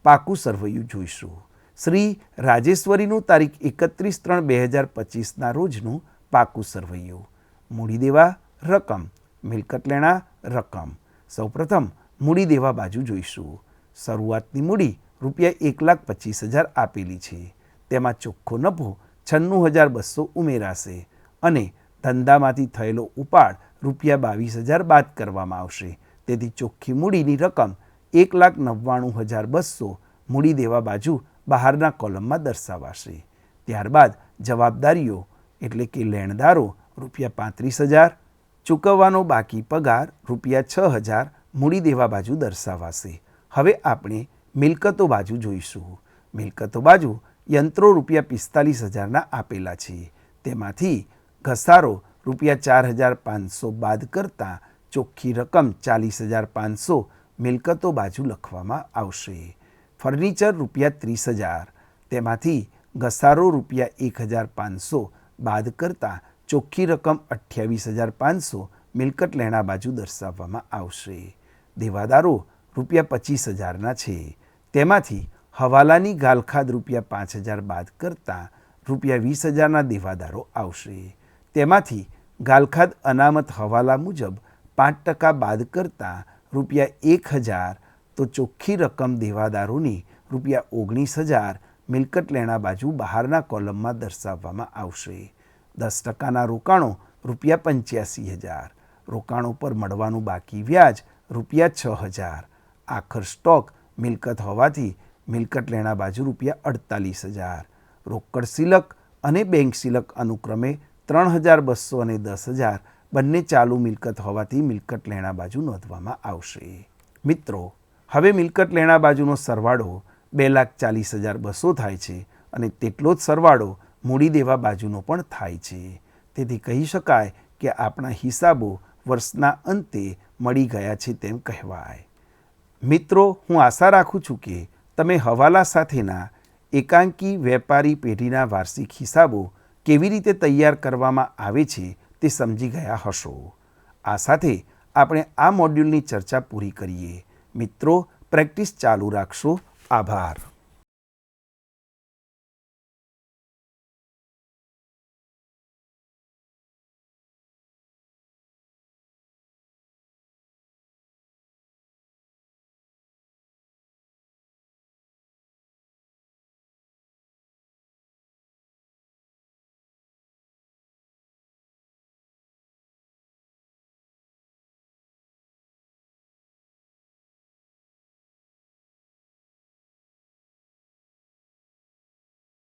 પાકું સરવૈયું જોઈશું. શ્રી રાજેશ્વરીનું તારીખ 31/3/2025ના રોજનું પાકું સરવૈયું. મૂડી દેવા રકમ, મિલકત લેણા રકમ. સૌપ્રથમ મૂડી દેવા બાજુ જોઈશું. શરૂઆતની મૂડી ₹1,25,000 આપેલી છે. તેમાં ચોખ્ખો નફો 96,200 ઉમેરાશે અને ધંધામાંથી થયેલો ઉપાડ ₹22,000 બાદ કરવામાં આવશે. તેથી ચોખ્ખી મૂડીની રકમ 1,99,200 મૂડી દેવા બાજુ બહારના કોલમમાં દર્શાવાશે. ત્યારબાદ જવાબદારીઓ એટલે કે લેણદારો ₹35,000, ચૂકવવાનો બાકી પગાર ₹6,000 મૂડી દેવા બાજુ દર્શાવાશે. હવે આપણે મિલકતો બાજુ જોઈશું. મિલકતો બાજુ યંત્રો ₹45,000ના આપેલા છે. તેમાંથી ઘસારો ₹4,500 બાદ કરતાં ચોખ્ખી રકમ 40,500 મિલકતો બાજુ લખવામાં આવશે. ફર્નિચર ₹30,000, તેમાંથી ઘસારો ₹1,500 બાદ કરતાં ચોખ્ખી રકમ 28,500 મિલકત લેણા બાજુ દર્શાવવામાં આવશે. દેવાદારો ₹25,000ના છે. તેમાંથી હવાલાની ગાલખાદ ₹5,000 બાદ કરતાં ₹20,000ના દેવાદારો આવશે. તેમાંથી ગાલખાદ અનામત હવાલા મુજબ 5% બાદ કરતાં ₹1,000 તો ચોખ્ખી રકમ દેવાદારોની ₹19,000 મિલકત લેણા બાજુ બહારના કોલમમાં દર્શાવવામાં આવશે. 10%ના રોકાણો ₹85,000, રોકાણો પર મળવાનું બાકી વ્યાજ ₹6,000. આખર સ્ટોક મિલકત હોવાથી મિલકત લેણા બાજુ ₹48,000. રોકડ સિલક અને બેંક સિલક અનુક્રમે 3,200 અને 10,000 બંને ચાલુ મિલકત હોવાથી મિલકત લેણા બાજુ નોંધવામાં આવશે. મિત્રો, હવે મિલકત લેણા બાજુનો સરવાળો 2,40,200 થાય છે અને તેટલો જ સરવાળો મૂડી દેવા બાજુનો પણ થાય છે. તેથી કહી શકાય કે આપણા હિસાબો વર્ષના અંતે મળી ગયા છે તેમ કહેવાય. મિત્રો, હું આશા રાખું છું કે તમે હવાલા સાથેના એકાંકી વેપારી પેઢીના વાર્ષિક હિસાબો કેવી રીતે તૈયાર કરવામાં આવે છે તે સમજી ગયા હશો. આ સાથે આપણે આ મોડ્યુલની ચર્ચા પૂરી કરીએ. મિત્રો, પ્રેક્ટિસ ચાલુ રાખશો. આભાર.